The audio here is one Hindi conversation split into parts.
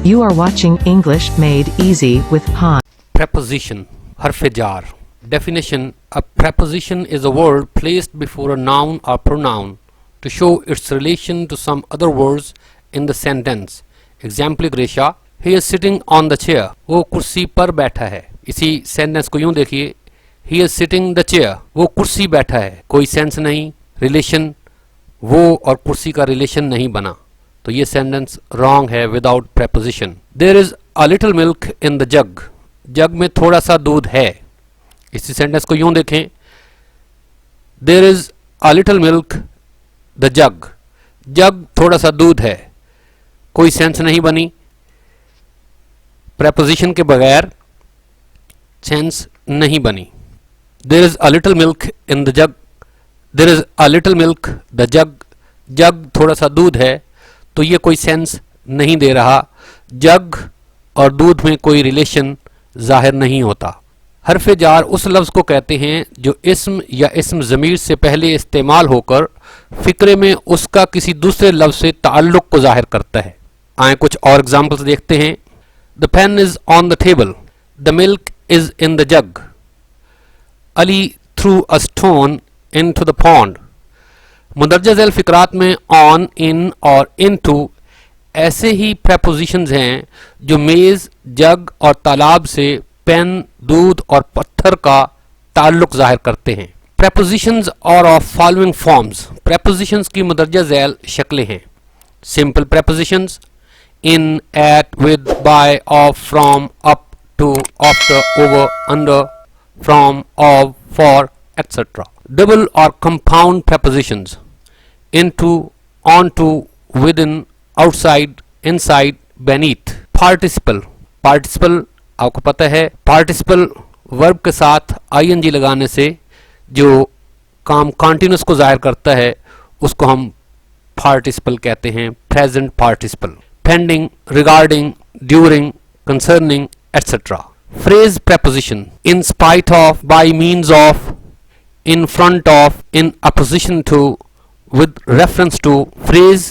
You are watching English Made Easy with Han. Preposition, harf jar. Definition: a preposition is a word placed before a noun or pronoun to show its relation to some other words in the sentence. Example: Grisha, he is sitting on the chair. वो कुर्सी पर बैठा है. इसी सेंटेंस को यूं देखिए, he is sitting the chair. वो कुर्सी बैठा है. कोई सेंस नहीं, रिलेशन वो और कुर्सी का रिलेशन नहीं बना, तो ये सेंटेंस रॉन्ग है without preposition. There is a little milk in the jug. Jug में थोड़ा सा दूध है. इसी सेंटेंस को यूं देखें, there is a little milk the jug. Jug थोड़ा सा दूध है. कोई सेंस नहीं बनी. प्रेपोजिशन के बगैर सेंस नहीं बनी. There is a little milk in the jug. There is a little milk the jug. Jug थोड़ा सा दूध है, तो ये कोई सेंस नहीं दे रहा. जग और दूध में कोई रिलेशन जाहिर नहीं होता. हरफ जार उस लफ्ज़ को कहते हैं जो इस्म या इस्म ज़मीर से पहले इस्तेमाल होकर फ़िक्रे में उसका किसी दूसरे लफ्ज़ से ताल्लुक़ को जाहिर करता है. आए कुछ और एग्जाम्पल्स देखते हैं. The pen is on the table. The milk is in the jug. Ali threw a stone into the pond. मुंदरजा झैल फ़िक्रात में ऑन, इन और इनटू ऐसे ही प्रेपोजिशंस हैं जो मेज़, जग और तालाब से पेन, दूध और पत्थर का ताल्लुक जाहिर करते हैं. प्रेपोजिशंस और ऑफ फॉलोइंग फॉर्म्स. प्रेपोजिशंस की मुंदरजा झैल शक्लें हैं. Simple prepositions: in, at, with, by, of, from, up, to, after, over, under, from, of, for, etc. Double or compound prepositions: into, onto, within, outside, inside, beneath. Participle. Participle आपको पता है, participle वर्ब के साथ ing लगाने से जो काम कंटिन्यूस को जाहिर करता है उसको हम participle कहते हैं. Present participle. Pending, regarding, during, concerning, etc. Phrase preposition: in spite of, by means of, in front of, in opposition to, with reference to. phrase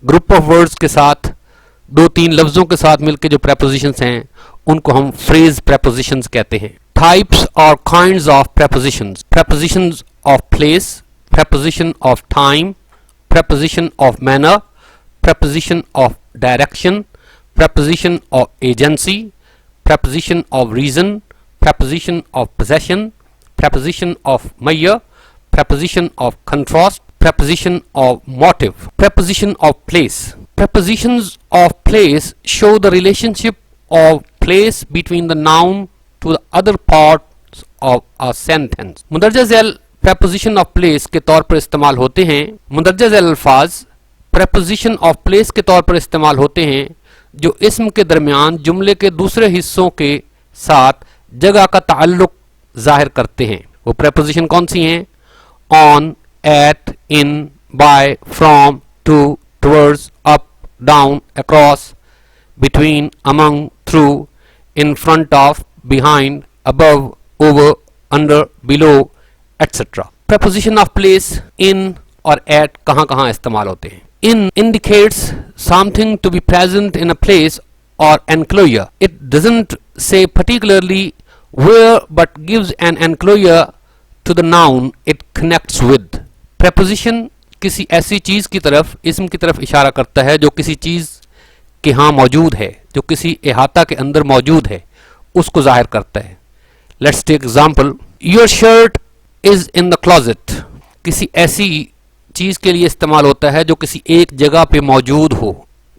group of words के साथ, दो तीन लफ्जों के साथ मिलकर जो prepositions हैं उनको हम phrase prepositions कहते हैं. types or kinds of prepositions: prepositions of place, preposition of time, preposition of manner, preposition of direction, preposition of agency, preposition of reason, preposition of possession, preposition of mayya, preposition of contrast, preposition of motive. Preposition of place. Prepositions of place show the relationship of place between the noun to the other parts of a sentence. मुंदरजा Zail preposition of place के तौर पर इस्तेमाल होते हैं. मुंदरजा झैल अल्फाज preposition of place के तौर पर इस्तेमाल होते हैं जो इस्म के दरमियान जुमले के दूसरे हिस्सों के साथ जगह का ताल्लुक जाहिर करते हैं. वो प्रेपोजिशन कौन सी हैं? On, at, in, by, from, to, towards, up, down, across, between, among, through, in front of, behind, above, over, under, below, etc. Preposition of place in और एट कहाँ कहाँ इस्तेमाल होते हैं? इन indicates something to be present in a place or enclosure. It doesn't say particularly where but gives an enclosure to the noun it connects with. preposition किसी ऐसी चीज की तरफ, इस्म की तरफ इशारा करता है जो किसी चीज के यहाँ मौजूद है, जो किसी इहाता के अंदर मौजूद है, उसको जाहिर करता है. Let's take example. Your shirt is in the closet. किसी ऐसी चीज के लिए इस्तेमाल होता है जो किसी एक जगह पे मौजूद हो,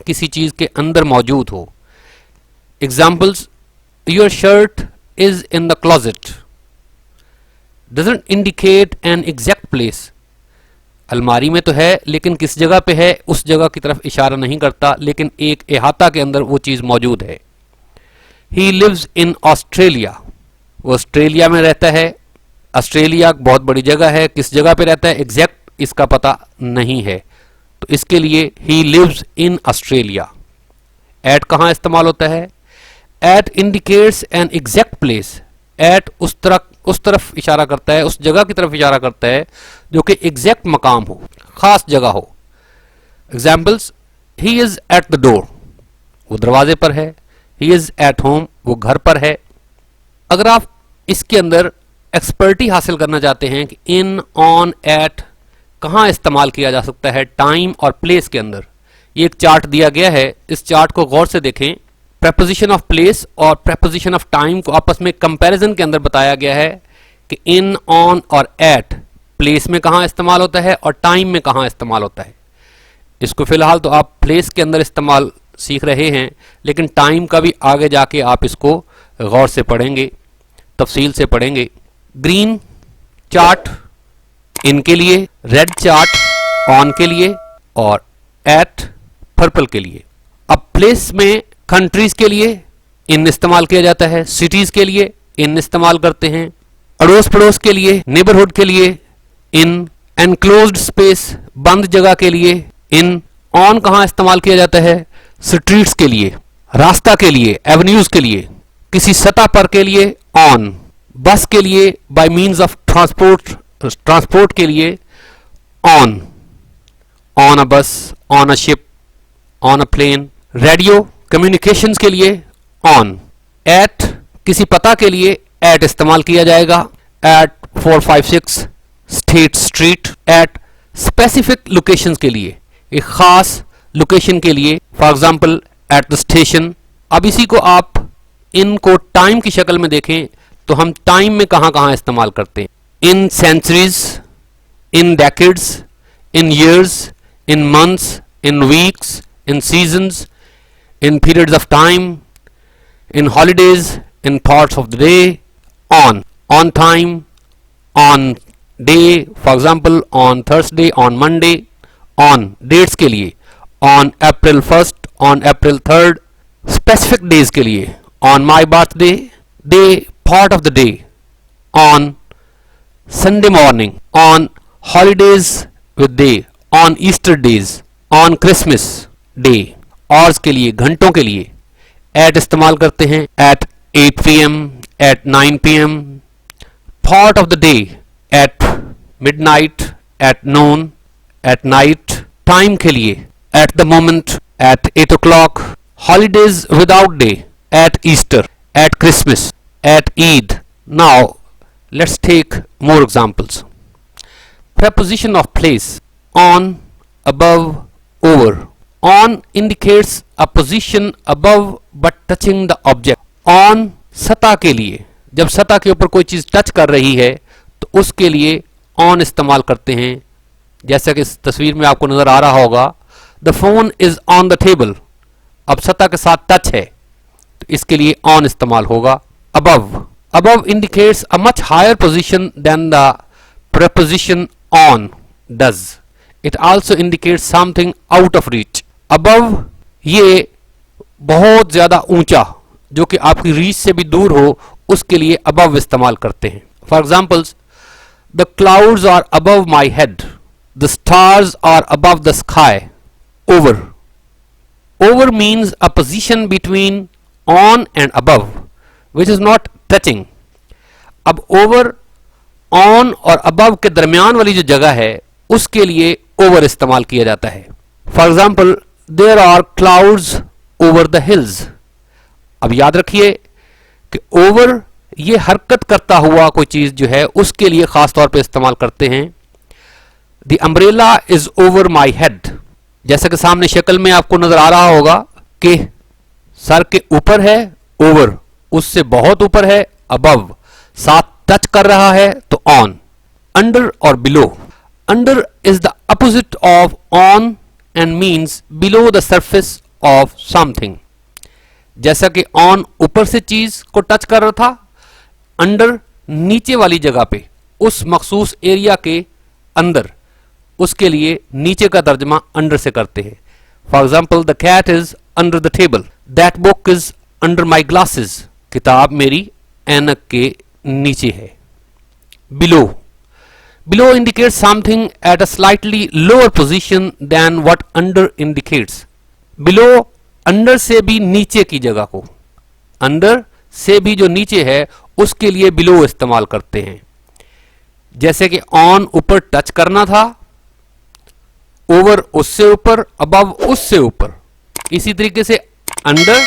किसी चीज के अंदर मौजूद हो. Examples: your shirt is in the closet doesn't indicate an exact place. अलमारी में तो है लेकिन किस जगह पे है उस जगह की तरफ इशारा नहीं करता, लेकिन एक इहाता के अंदर वो चीज मौजूद है. He lives in Australia. वो ऑस्ट्रेलिया में रहता है. ऑस्ट्रेलिया बहुत बड़ी जगह है, किस जगह पे रहता है एग्जैक्ट इसका पता नहीं है, तो इसके लिए he lives in Australia. At कहाँ इस्तेमाल होता है? At indicates an exact place. At उस तरफ इशारा करता है, उस जगह की तरफ इशारा करता है जो कि एग्जैक्ट मकाम हो, खास जगह हो. Examples: he is at the door. वो दरवाजे पर है, ही इज एट होम, वो घर पर है। अगर आप इसके अंदर एक्सपर्टी हासिल करना चाहते हैं कि इन, ऑन, एट कहाँ इस्तेमाल किया जा सकता है टाइम और प्लेस के अंदर, ये एक चार्ट दिया गया है, इस चार्ट को गौर से देखें। प्रेपोजिशन ऑफ प्लेस और प्रेपोजिशन ऑफ टाइम को आपस में कंपैरिजन के अंदर बताया गया है कि इन, ऑन और एट प्लेस में कहाँ इस्तेमाल होता है और टाइम में कहाँ इस्तेमाल होता है। इसको फिलहाल तो आप प्लेस के अंदर इस्तेमाल सीख रहे हैं, लेकिन टाइम का भी आगे जाके आप इसको गौर से पढ़ेंगे, तफसील से पढ़ेंगे। ग्रीन चार्ट इन के लिए, रेड चार्ट ऑन के लिए और एट पर्पल के लिए। अब प्लेस में कंट्रीज के लिए इन इस्तेमाल किया जाता है, सिटीज के लिए इन इस्तेमाल करते हैं, अड़ोस पड़ोस के लिए, नेबरहुड के लिए इन, एनक्लोज्ड स्पेस बंद जगह के लिए इन। ऑन कहाँ इस्तेमाल किया जाता है? स्ट्रीट्स के लिए, रास्ता के लिए, एवेन्यूज के लिए, किसी सतह पर के लिए ऑन, बस के लिए, बाय मीन्स ऑफ ट्रांसपोर्ट के लिए on, on a bus, on a ship, on a plane. Radio communications के लिए ऑन। एट किसी पता के लिए एट इस्तेमाल किया जाएगा, at 456 state street. At specific locations के लिए, एक खास लोकेशन के लिए, for example at the station. अब इसी को आप इनको टाइम की शक्ल में देखें तो हम टाइम में कहां कहां इस्तेमाल करते हैं? In centuries, in decades, in years, in months, in weeks, in seasons, in periods of time, in holidays, in parts of the day. On time, on day, for example on Thursday, on Monday. On dates के लिए, on April 1, on April 3। Specific days के लिए, on my birthday, day, part of the day, on Sunday morning, on holidays with day, on Easter days, on Christmas day. Hours के लिए, घंटों के लिए एट इस्तेमाल करते हैं, at 8 PM, at 9 PM। Part of the day, at midnight, at noon, at night. Time के लिए, at the moment, at 8 o'clock। Holidays without day, at Easter, at Christmas, at Eid. Now let's take more examples. Preposition of place, on, above, over. On indicates a position above but touching the object. On सतह के लिए, जब सतह के ऊपर कोई चीज टच कर रही है तो उसके लिए on इस्तेमाल करते हैं। जैसा कि इस तस्वीर में आपको नजर आ रहा होगा, the phone is on the table। अब सतह के साथ टच है तो इसके लिए on इस्तेमाल होगा। Above indicates a much higher position than the preposition on does. It also indicates something out of reach. Above ये बहुत ज्यादा ऊंचा, जो कि आपकी रीच से भी दूर हो, उसके लिए above इस्तेमाल करते हैं। For examples, the clouds are above my head. The stars are above the sky. Over. Over means a position between on and above, which is not touching. अब ओवर, ऑन और अबव के दरमियान वाली जो जगह है उसके लिए ओवर इस्तेमाल किया जाता है। For example, there are clouds over the hills. अब याद रखिए कि ओवर ये हरकत करता हुआ कोई चीज जो है उसके लिए खास तौर पे इस्तेमाल करते हैं। The umbrella is over my head. जैसा कि सामने शक्ल में आपको नजर आ रहा होगा कि सर के ऊपर है ओवर, उससे बहुत ऊपर है अबव, साथ टच कर रहा है तो ऑन। अंडर और below, under is the opposite of on and means below the surface of something. जैसा कि ऑन ऊपर से चीज को टच कर रहा था, अंडर नीचे वाली जगह पे, उस मखसूस एरिया के अंदर, उसके लिए नीचे का तर्जमा अंडर से करते हैं। For example, the cat is under the table, that book is under my glasses. किताब मेरी ऐनक के नीचे है। Below, below indicates something at a slightly lower position than what under indicates. Below under से भी नीचे की जगह को, अंडर से भी जो नीचे है उसके लिए बिलो इस्तेमाल करते हैं। जैसे कि ऑन ऊपर टच करना था, ओवर उससे ऊपर, अबव उससे ऊपर। इसी तरीके से अंडर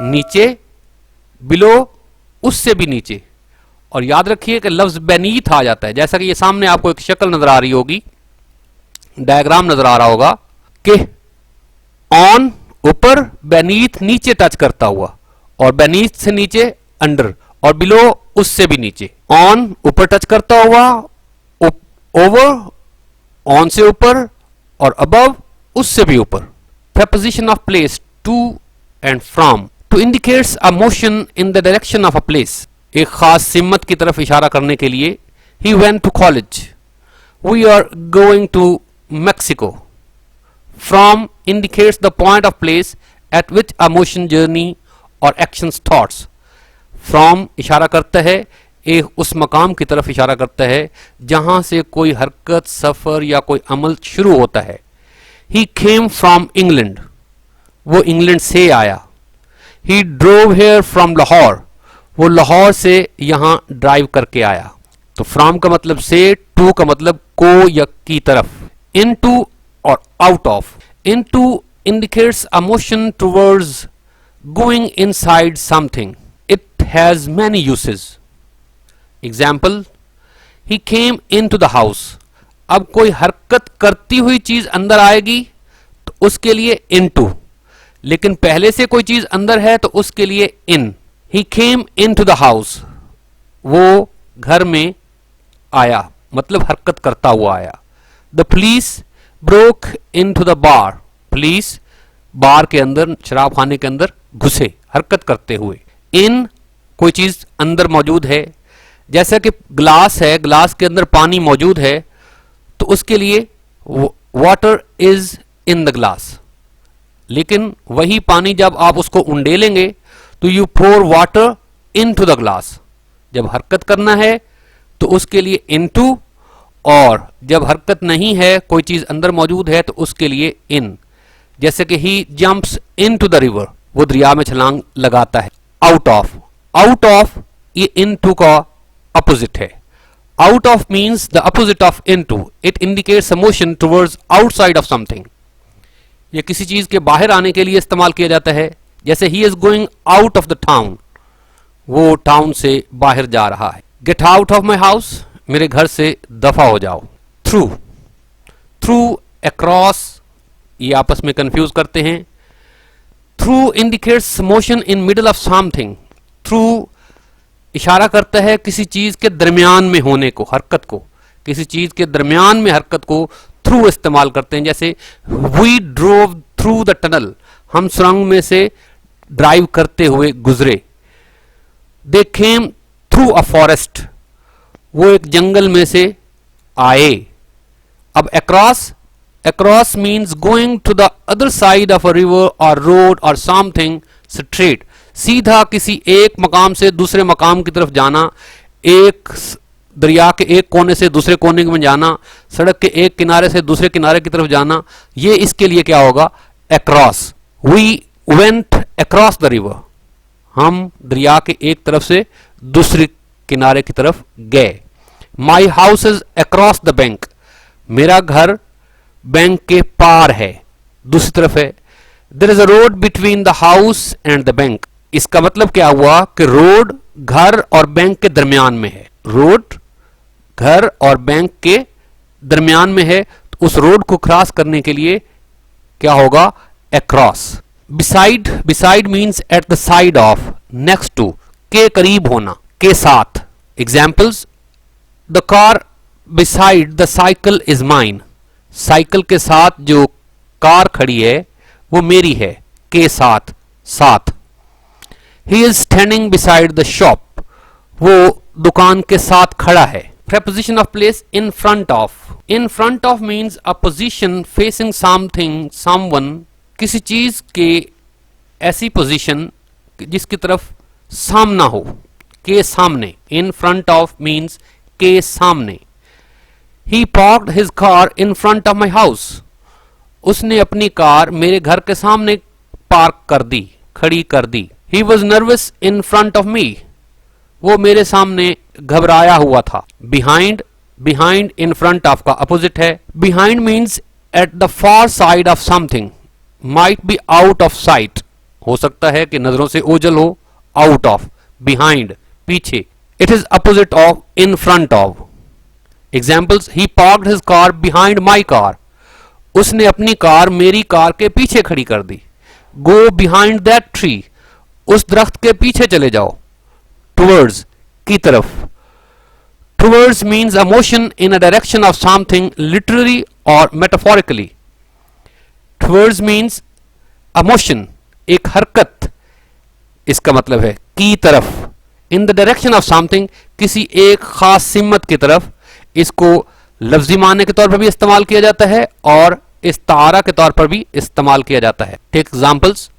नीचे, बिलो उससे भी नीचे। और याद रखिए कि लफ्ज बेनीथ आ जाता है, जैसा कि ये सामने आपको एक शक्ल नजर आ रही होगी, डायग्राम नजर आ रहा होगा कि ऑन ऊपर, बेनीथ नीचे टच करता हुआ, और बेनीथ से नीचे अंडर, और बिलो उससे भी नीचे। ऑन ऊपर टच करता हुआ, ओवर ऑन से ऊपर, और अबव उससे भी ऊपर। preposition of place to and from to indicates a motion in the direction of a place, एक खास सिमत की तरफ इशारा करने के लिए। he went to college, we are going to Mexico। from indicates the point of place at which a motion, journey or actions thoughts। from इशारा करता है एक उस मकाम की तरफ इशारा करता है जहां से कोई हरकत, सफर या कोई अमल शुरू होता है। He came from England, वो इंग्लैंड से आया। He drove here from Lahore, वो लाहौर से यहां ड्राइव करके आया। तो from का मतलब से, to का मतलब को या की तरफ। into और out of, into indicates a motion towards going inside something, it has many uses। Example, he came into the house, अब कोई हरकत करती हुई चीज अंदर आएगी तो उसके लिए into, लेकिन पहले से कोई चीज अंदर है तो उसके लिए in। he came into the house, वो घर में आया, मतलब हरकत करता हुआ आया। the police broke into the bar, police bar के अंदर, शराब खाने के अंदर घुसे हरकत करते हुए। in कोई चीज अंदर मौजूद है, जैसा कि ग्लास है, ग्लास के अंदर पानी मौजूद है तो उसके लिए water is in the glass, लेकिन वही पानी जब आप उसको उंडेलेंगे तो you pour water into the glass. जब हरकत करना है तो उसके लिए इनटू, और जब हरकत नहीं है, कोई चीज अंदर मौजूद है तो उसके लिए इन। जैसे कि ही जंप्स इनटू द रिवर, वो दरिया में छलांग लगाता है। आउट ऑफ, आउट ऑफ ये इनटू का अपोजिट है। Out of means the opposite of into, it indicates a motion towards outside of something। ये किसी चीज के बाहर आने के लिए इस्तेमाल किया जाता है, जैसे he is going out of the town, वो टाउन से बाहर जा रहा है। Get out of my house, मेरे घर से दफा हो जाओ। Through, through, across, ये आपस में कंफ्यूज करते हैं। Through indicates motion in middle of something, through इशारा करता है किसी चीज के दरमियान में होने को, हरकत को, किसी चीज के दरमियान में हरकत को थ्रू इस्तेमाल करते हैं। जैसे we drove through the tunnel, हम सुरंग में से ड्राइव करते हुए गुजरे। दे केम थ्रू अ फॉरेस्ट, वो एक जंगल में से आए। अब across, across means going to the other side of a river और रोड और समथिंग स्ट्रेट, सीधा किसी एक मकाम से दूसरे मकाम की तरफ जाना, एक दरिया के एक कोने से दूसरे कोने में जाना, सड़क के एक किनारे से दूसरे किनारे की तरफ जाना, ये इसके लिए क्या होगा? Across. We went across the river, हम दरिया के एक तरफ से दूसरे किनारे की तरफ गए। My house is across the bank, मेरा घर बैंक के पार है, दूसरी तरफ है। There is a road between the house and the bank, इसका मतलब क्या हुआ कि रोड घर और बैंक के दरमियान में है। रोड घर और बैंक के दरमियान में है, तो उस रोड को क्रॉस करने के लिए क्या होगा? Across. Beside, beside means at the side of, next to, के करीब होना, के साथ। Examples, the car beside the cycle is mine, cycle के साथ जो कार खड़ी है वो मेरी है, के साथ, साथ। He is standing beside the shop, वो दुकान के साथ खड़ा है। Preposition of place in front of, in front of means a position facing something, someone, किसी चीज के ऐसी पोजीशन जिसकी तरफ सामना हो, के सामने। In front of means के सामने। He parked his car in front of my house, उसने अपनी कार मेरे घर के सामने पार्क कर दी, खड़ी कर दी। He was nervous in front of me, वो मेरे सामने घबराया हुआ था। Behind, behind in front of का अपोजिट है। Behind means at the far side of something, might be out of sight, हो सकता है कि नजरों से ओझल हो, आउट ऑफ, बिहाइंड, पीछे. It is opposite of in front of. Examples, he parked his car behind my car. उसने अपनी कार मेरी कार के पीछे खड़ी कर दी. Go behind that tree. उस दरख्त के पीछे चले जाओ. टुवर्ड्स, की तरफ. Towards means a motion in a direction of something literally और metaphorically. Towards means a motion, एक हरकत. इसका मतलब है की तरफ. In the direction of something, किसी एक खास सिमत की तरफ. इसको लफ्जी माने के तौर पर भी इस्तेमाल किया जाता है और इस्तारा के तौर पर भी इस्तेमाल किया जाता है. Take examples.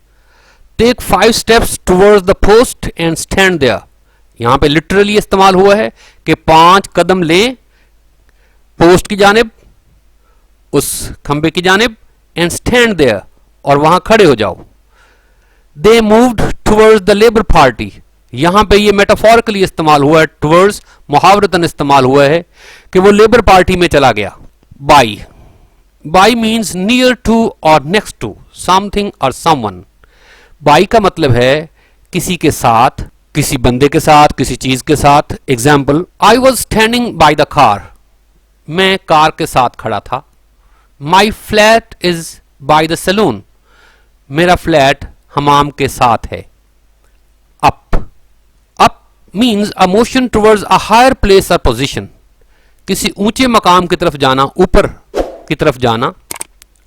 Take 5 steps towards the post and stand there. यहां पे लिटरली इस्तेमाल हुआ है कि 5 कदम लें पोस्ट की जानिब, उस खंबे की जानिब, एंड स्टैंड देयर, और वहां खड़े हो जाओ. They moved towards the labour party. यहां पे ये मेटाफोरिकली इस्तेमाल हुआ है. टुवर्ड्स मुहावरतन इस्तेमाल हुआ है कि वो लेबर पार्टी में चला गया. By. By means near to और नेक्स्ट टू समथिंग और समवन. बाई का मतलब है किसी के साथ, किसी बंदे के साथ, किसी चीज के साथ. Example, I was standing by the car. मैं कार के साथ खड़ा था. My flat is by the saloon. मेरा फ्लैट हमाम के साथ है. Up. Up means a motion towards a higher place और पोजिशन. किसी ऊंचे मकाम की तरफ जाना, ऊपर की तरफ जाना,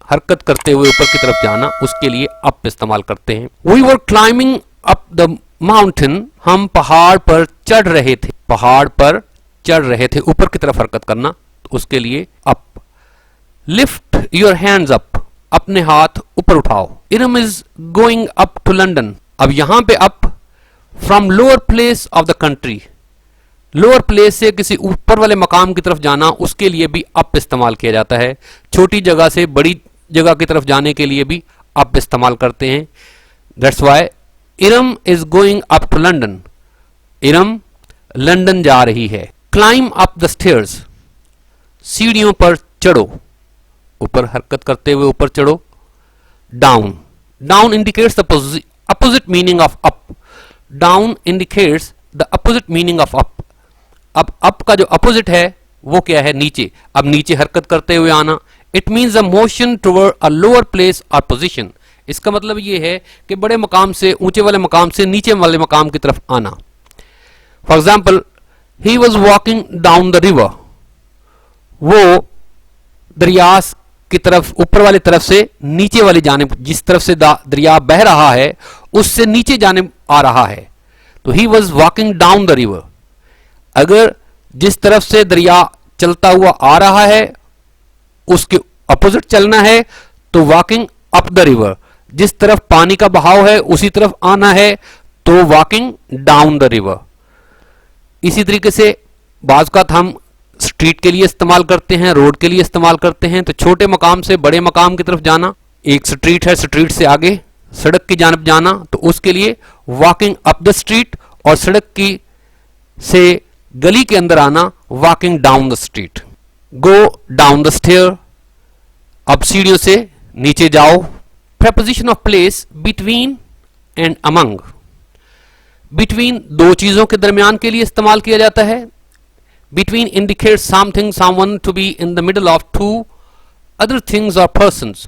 हरकत करते हुए ऊपर की तरफ जाना, उसके लिए अप इस्तेमाल करते हैं. We were climbing up the mountain. हम पहाड़ पर चढ़ रहे थे. पहाड़ पर चढ़ रहे थे, ऊपर की तरफ हरकत करना, तो उसके लिए up. Lift your hands up. अपने हाथ ऊपर उठाओ. Iram is going up to London. अब यहां पे up from lower place of the country. Lower place से किसी ऊपर वाले मकाम की तरफ जाना, उसके लिए भी अप इस्तेमाल किया जाता है. छोटी जगह से बड़ी जगह की तरफ जाने के लिए भी अप इस्तेमाल करते हैं. That's why Iram is going up to London. Iram London जा रही है. Climb up the stairs. सीढ़ियों पर चढ़ो. ऊपर हरकत करते हुए ऊपर चढ़ो. Down. Down indicates the opposite meaning of up. Down indicates the opposite meaning of up. अब अप का जो अपोजिट है वो क्या है? नीचे. अब नीचे हरकत करते हुए आना. It means a motion toward a lower place और पोजिशन. इसका मतलब ये है कि बड़े मकाम से, ऊंचे वाले मकाम से नीचे वाले मकाम की तरफ आना. For example, he was walking down the river. वो दरिया की तरफ, ऊपर वाली तरफ से नीचे वाली जानिब, जिस तरफ से दरिया बह रहा है उससे नीचे जानिब आ रहा है, तो he was walking down the river. अगर जिस तरफ से दरिया चलता हुआ आ रहा है उसके अपोजिट चलना है तो वॉकिंग अप द रिवर. जिस तरफ पानी का बहाव है उसी तरफ आना है तो वॉकिंग डाउन द रिवर. इसी तरीके से बाज़ का हम स्ट्रीट के लिए इस्तेमाल करते हैं, रोड के लिए इस्तेमाल करते हैं. तो छोटे मकाम से बड़े मकाम की तरफ जाना, एक स्ट्रीट है, स्ट्रीट से आगे सड़क की जानब जाना, तो उसके लिए वॉकिंग अप द स्ट्रीट. और सड़क की से गली के अंदर आना, walking down the street. Go down the stair. अब सीढ़ियों से नीचे जाओ. Preposition of place between and among. Between दो चीजों के दरमियान के लिए इस्तेमाल किया जाता है. Between indicates something, someone to be in the middle of two other things or persons.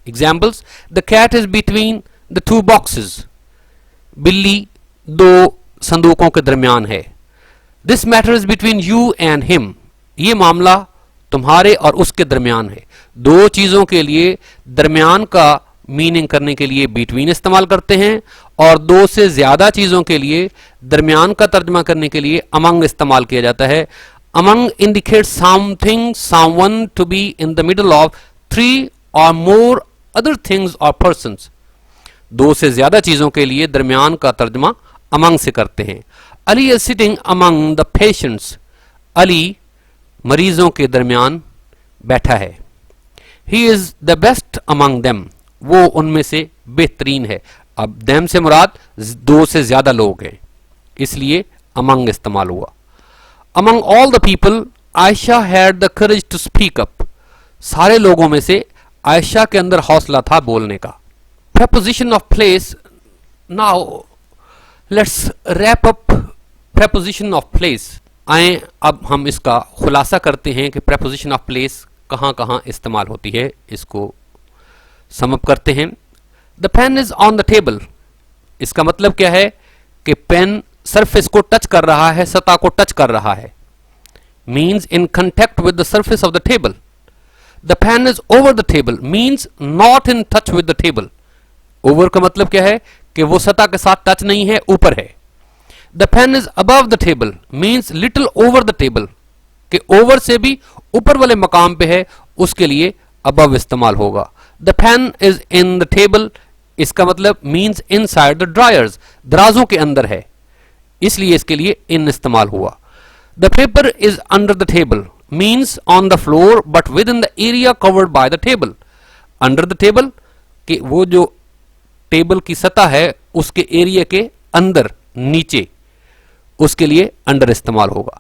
Examples, the cat is between the two boxes. बिल्ली दो संदूकों के दरमियान है. This matter is between you and him. ये मामला तुम्हारे और उसके दरमियान है. दो चीजों के लिए दरमियान का मीनिंग करने के लिए between इस्तेमाल करते हैं, और दो से ज्यादा चीजों के लिए दरमियान का तर्जमा करने के लिए among इस्तेमाल किया जाता है. Among indicates something, someone to be in the middle of three or more other things or persons. दो से ज्यादा चीजों के लिए दरमियान का तर्जमा among से करते हैं. Ali is sitting among the patients. Ali मरीजों के दरमियान बैठा है. He is the best among them. वो उनमें से बेहतरीन है. अब them से मुराद दो से ज्यादा लोग हैं, इसलिए among इस्तेमाल हुआ. Among all the people, Ayesha had the courage to speak up. सारे लोगों में से आयशा के अंदर हौसला था बोलने का. Preposition of place now let's wrap up preposition of place. आए अब हम इसका खुलासा करते हैं कि preposition ऑफ प्लेस कहाँ कहाँ इस्तेमाल होती है, इसको सम अप करते हैं। The pen is on the table, इसका मतलब क्या है कि पेन सरफेस को टच कर रहा है, सतह को टच कर रहा है। Means in contact with the surface of the table. The pen is over the table means not in touch with the table. Over का मतलब क्या है कि वो सतह के साथ टच नहीं है, ऊपर है। The pen is above the table means little over the table, कि ओवर से भी ऊपर वाले मकाम पे है, उसके लिए अबव इस्तेमाल होगा। The pen is in the table, इसका मतलब मीन्स इनसाइड द ड्रायर्स, दराजों के अंदर है, इसलिए इसके लिए इन इस्तेमाल हुआ। The paper is under the table means on the floor but within the area covered by the table. Under the table कि वो जो टेबल की सतह है उसके एरिया के अंदर, नीचे, उसके लिए अंडर इस्तेमाल होगा।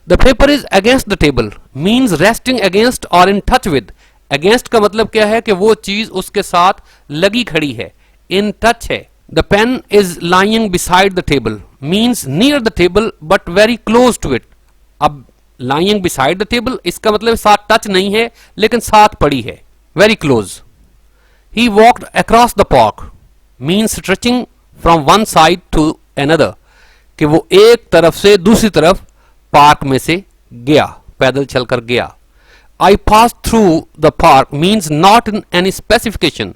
The paper is against the table means resting against और इन टच विद। अगेंस्ट का मतलब क्या है कि वो चीज उसके साथ लगी खड़ी है, इन टच है। The pen is lying beside the table means near the table but very close to it. अब लाइंग बिसाइड द टेबल इसका मतलब साथ टच नहीं है लेकिन साथ पड़ी है, very close. He walked across the park means stretching from one side to another, कि वो एक तरफ से दूसरी तरफ पार्क में से गया, पैदल चलकर गया। I passed through the park means not in any specification.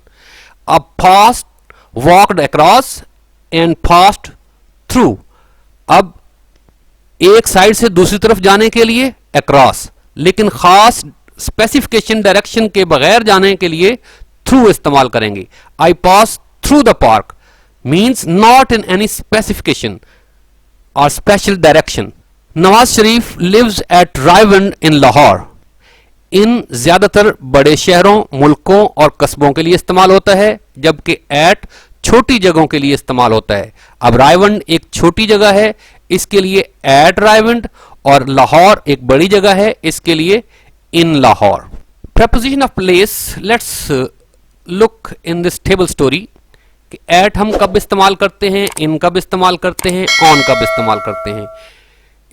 अब passed, walked across and passed through. अब एक साइड से दूसरी तरफ जाने के लिए across, लेकिन खास स्पेसिफिकेशन डायरेक्शन के बगैर जाने के लिए through इस्तेमाल करेंगे। I passed through the park means not in any specification or special direction. Nawaz Sharif lives at Raiwand in Lahore. इन ज्यादातर बड़े शहरों, मुल्कों और कस्बों के लिए इस्तेमाल होता है, जबकि एट छोटी जगहों के लिए इस्तेमाल होता है। अब रायवंड एक छोटी जगह है, इसके लिए एट रायवंड, और लाहौर एक बड़ी जगह है, इसके लिए in Lahore. preposition of place, let's look in this table story कि एट हम कब इस्तेमाल करते हैं, इन कब इस्तेमाल करते हैं, ऑन कब इस्तेमाल करते हैं।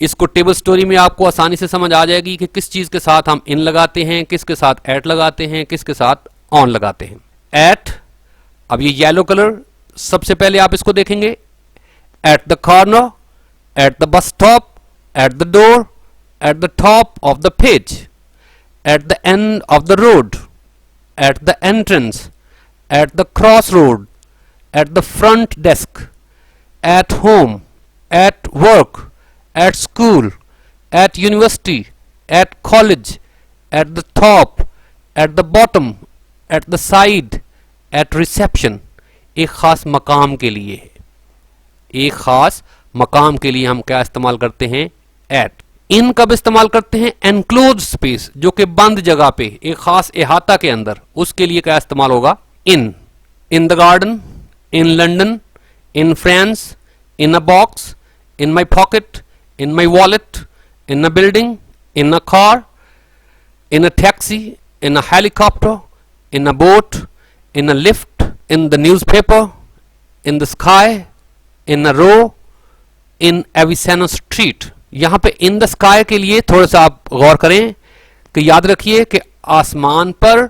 इसको टेबल स्टोरी में आपको आसानी से समझ आ जाएगी कि किस चीज के साथ हम इन लगाते हैं, किसके साथ एट लगाते हैं, किसके साथ ऑन लगाते हैं। एट, अब ये येलो कलर सबसे पहले आप इसको देखेंगे। At the corner, at the bus stop, at the door, at the top of the page, at the end of the road, at the entrance, at the cross road, at the front desk, at home, at work, at school, at university, at college, at the top, at the bottom, at the side, at reception। एक खास मकाम के लिए है, एक खास मकाम के लिए हम क्या इस्तेमाल करते हैं, at। इन कब इस्तेमाल करते हैं, enclosed space, जो कि बंद जगह पे एक खास इहाता के अंदर, उसके लिए क्या इस्तेमाल होगा, in। in the garden, in London, in France, in a box, in my pocket, in my wallet, in a building, in a car, in a taxi, in a helicopter, in a boat, in a lift, in the newspaper, in the sky, in a row, in Avicenna Street। यहाँ पे in the sky के लिए थोड़ा सा आप गौर करें कि याद रखिए कि आसमान पर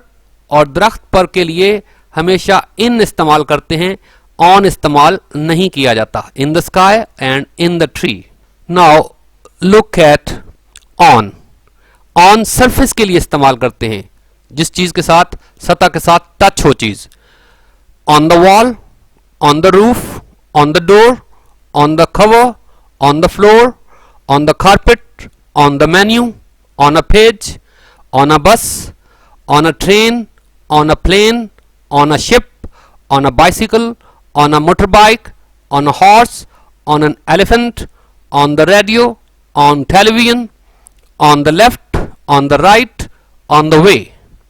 और दरख्त पर के लिए हमेशा in इस्तेमाल करते हैं, on इस्तेमाल नहीं किया जाता। in the sky and in the tree। Now look at on। on surface के लिए इस्तेमाल करते हैं, जिस चीज के साथ, सतह के साथ टच हो चीज। on the wall, on the roof, on the door, on the cover, on the floor, on the carpet, on the menu, on a page, on a bus, on a train, on a plane, on a ship, on a bicycle, on a motorbike, on a horse, on an elephant, on the radio, on television, on the left, on the right, on the way।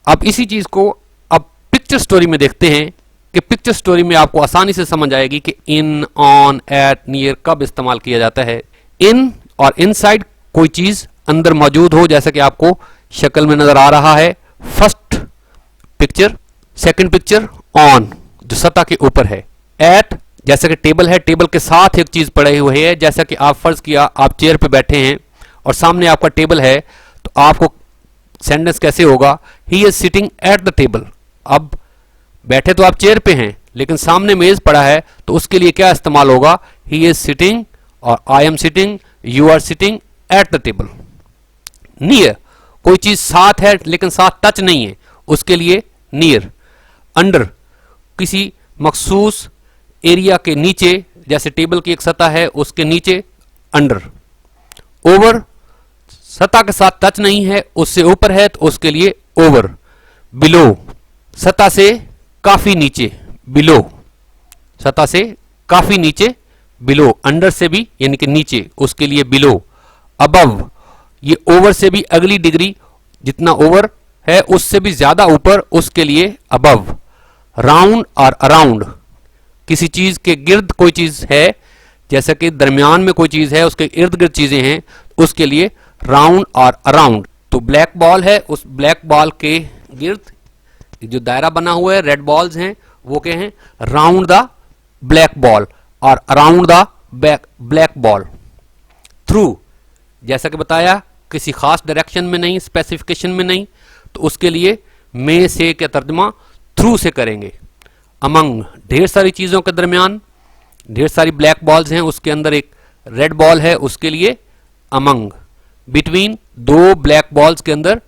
अब इसी चीज को अब पिक्चर स्टोरी में देखते हैं कि पिक्चर स्टोरी में आपको आसानी से समझ आएगी कि इन, ऑन, एट, नियर कब इस्तेमाल किया जाता है। इन और इनसाइड कोई चीज अंदर मौजूद हो, जैसा कि आपको शक्ल में नजर आ रहा है। First picture, second picture on, जो सतह के ऊपर है। एट, जैसा कि टेबल है, टेबल के साथ एक चीज पड़े हुए है, जैसा कि आप फर्ज किया आप चेयर पे बैठे हैं और सामने आपका टेबल है, तो आपको सेंटेंस कैसे होगा, ही is sitting at the table. अब बैठे तो आप चेयर पे हैं लेकिन सामने मेज पड़ा है, तो उसके लिए क्या इस्तेमाल होगा, ही इज सिटिंग और I am sitting, you are sitting at the table. Near, कोई चीज साथ है लेकिन साथ टच नहीं है, उसके लिए नियर। अंडर, किसी मखसूस एरिया के नीचे, जैसे टेबल की एक सतह है उसके नीचे अंडर। ओवर, सतह के साथ टच नहीं है, उससे ऊपर है तो उसके लिए ओवर। बिलो, सतह से काफी नीचे, बिलो, सतह से काफी नीचे, बिलो। अंडर से भी यानी कि नीचे, उसके लिए बिलो। अबव, ये ओवर से भी अगली डिग्री, जितना ओवर है उससे भी ज्यादा ऊपर, उसके लिए अबव। राउंड और अराउंड, किसी चीज के गिर्द कोई चीज है, जैसे कि दरमियान में कोई चीज है उसके इर्द गिर्द चीजें हैं, उसके लिए राउंड और अराउंड। तो ब्लैक बॉल है, उस ब्लैक बॉल के गिर्द जो दायरा बना हुआ है, रेड बॉल्स हैं, वो क्या हैं, राउंड द ब्लैक बॉल और around the black ball. Through, जैसा कि बताया किसी खास डायरेक्शन में नहीं, स्पेसिफिकेशन में नहीं, तो उसके लिए में से क्या तर्जमा थ्रू से करेंगे। अमंग, ढेर सारी चीजों के दरमियान, ढेर सारी ब्लैक बॉल्स हैं, उसके अंदर एक रेड बॉल है, उसके लिए अमंग। बिटवीन, दो ब्लैक बॉल्स के अंदर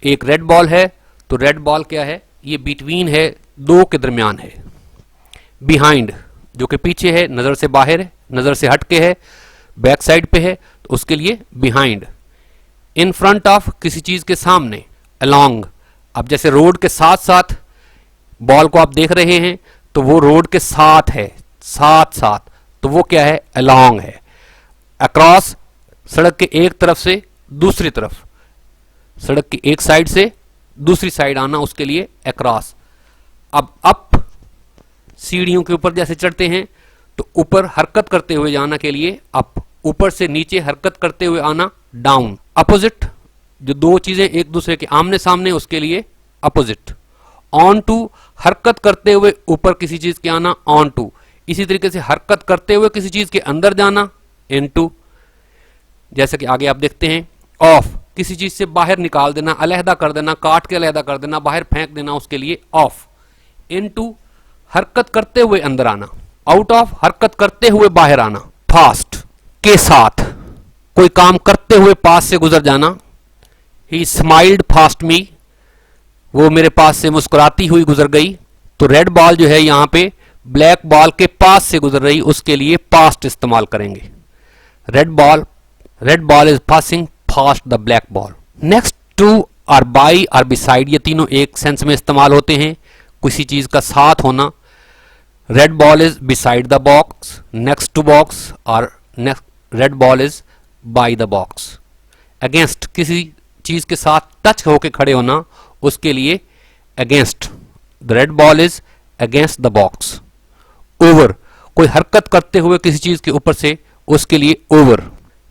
एक रेड बॉल है, तो रेड बॉल क्या है, ये बिटवीन है, दो के दरमियान है। बिहाइंड, जो कि पीछे है, नजर से बाहर है, नजर से हटके है, बैक साइड पे है, तो उसके लिए बिहाइंड। इन फ्रंट ऑफ, किसी चीज के सामने। अलोंग, अब जैसे रोड के साथ साथ बॉल को आप देख रहे हैं, तो वो रोड के साथ है, साथ साथ, तो वो क्या है, अलोंग है। अक्रॉस, सड़क के एक तरफ से दूसरी तरफ, सड़क की एक साइड से दूसरी साइड आना, उसके लिए अक्रॉस। अब अप, सीढ़ियों के ऊपर जैसे चढ़ते हैं, तो ऊपर हरकत करते हुए जाना के लिए अप, ऊपर से नीचे हरकत करते हुए आना डाउन। अपोजिट, जो दो चीजें एक दूसरे के आमने सामने, उसके लिए अपोजिट। ऑन टू, हरकत करते हुए ऊपर किसी चीज के आना, ऑन टू। इसी तरीके से हरकत करते हुए किसी चीज के अंदर जाना, इन टू। जैसे कि आगे आप देखते हैं। ऑफ, किसी चीज से बाहर निकाल देना, अलहदा कर देना, काट के अलहदा कर देना, बाहर फेंक देना, उसके लिए ऑफ। इन टू, हरकत करते हुए अंदर आना। आउट ऑफ, हरकत करते हुए बाहर आना। फास्ट, के साथ, कोई काम करते हुए पास से गुजर जाना। ही स्माइल्ड फास्ट मी, वो मेरे पास से मुस्कुराती हुई गुजर गई। तो रेड बॉल जो है यहां पे ब्लैक बॉल के पास से गुजर रही, उसके लिए पास्ट इस्तेमाल करेंगे। Red ball is passing fast the black ball. Next to और बाई और बिसाइड, ये तीनों एक सेंस में इस्तेमाल होते हैं, किसी चीज का साथ होना। Red ball is beside the box, next to box, और red ball is by the box. Against, किसी चीज के साथ टच होके खड़े होना, उसके लिए against. The red ball is against the box. Over, कोई हरकत करते हुए किसी चीज के ऊपर से, उसके लिए ओवर।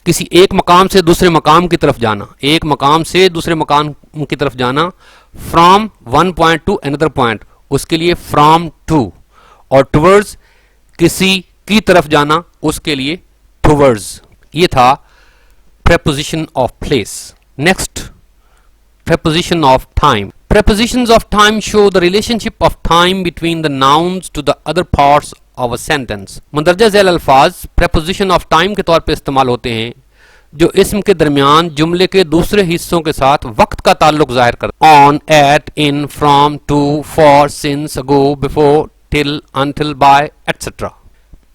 किसी एक मकाम से दूसरे मकाम की तरफ जाना, एक मकाम से दूसरे मकाम की तरफ जाना। From one point two another point, उसके लिए फ्रॉम टू। और टुवर्ड्स, किसी की तरफ जाना, उसके लिए टुवर्ड्स। ये था preposition of place. Next, preposition of time. Prepositions of time show the relationship of time between the nouns to the other parts of a sentence. मंदरजा Zail अल्फाज preposition of time के तौर पे इस्तेमाल होते हैं जो इसम के दरमियान जुमले के दूसरे हिस्सों के साथ वक्त का ताल्लुक जाहिर करते हैं। On, at, in, from, to, for, since, ago, before, till, until, by, etc.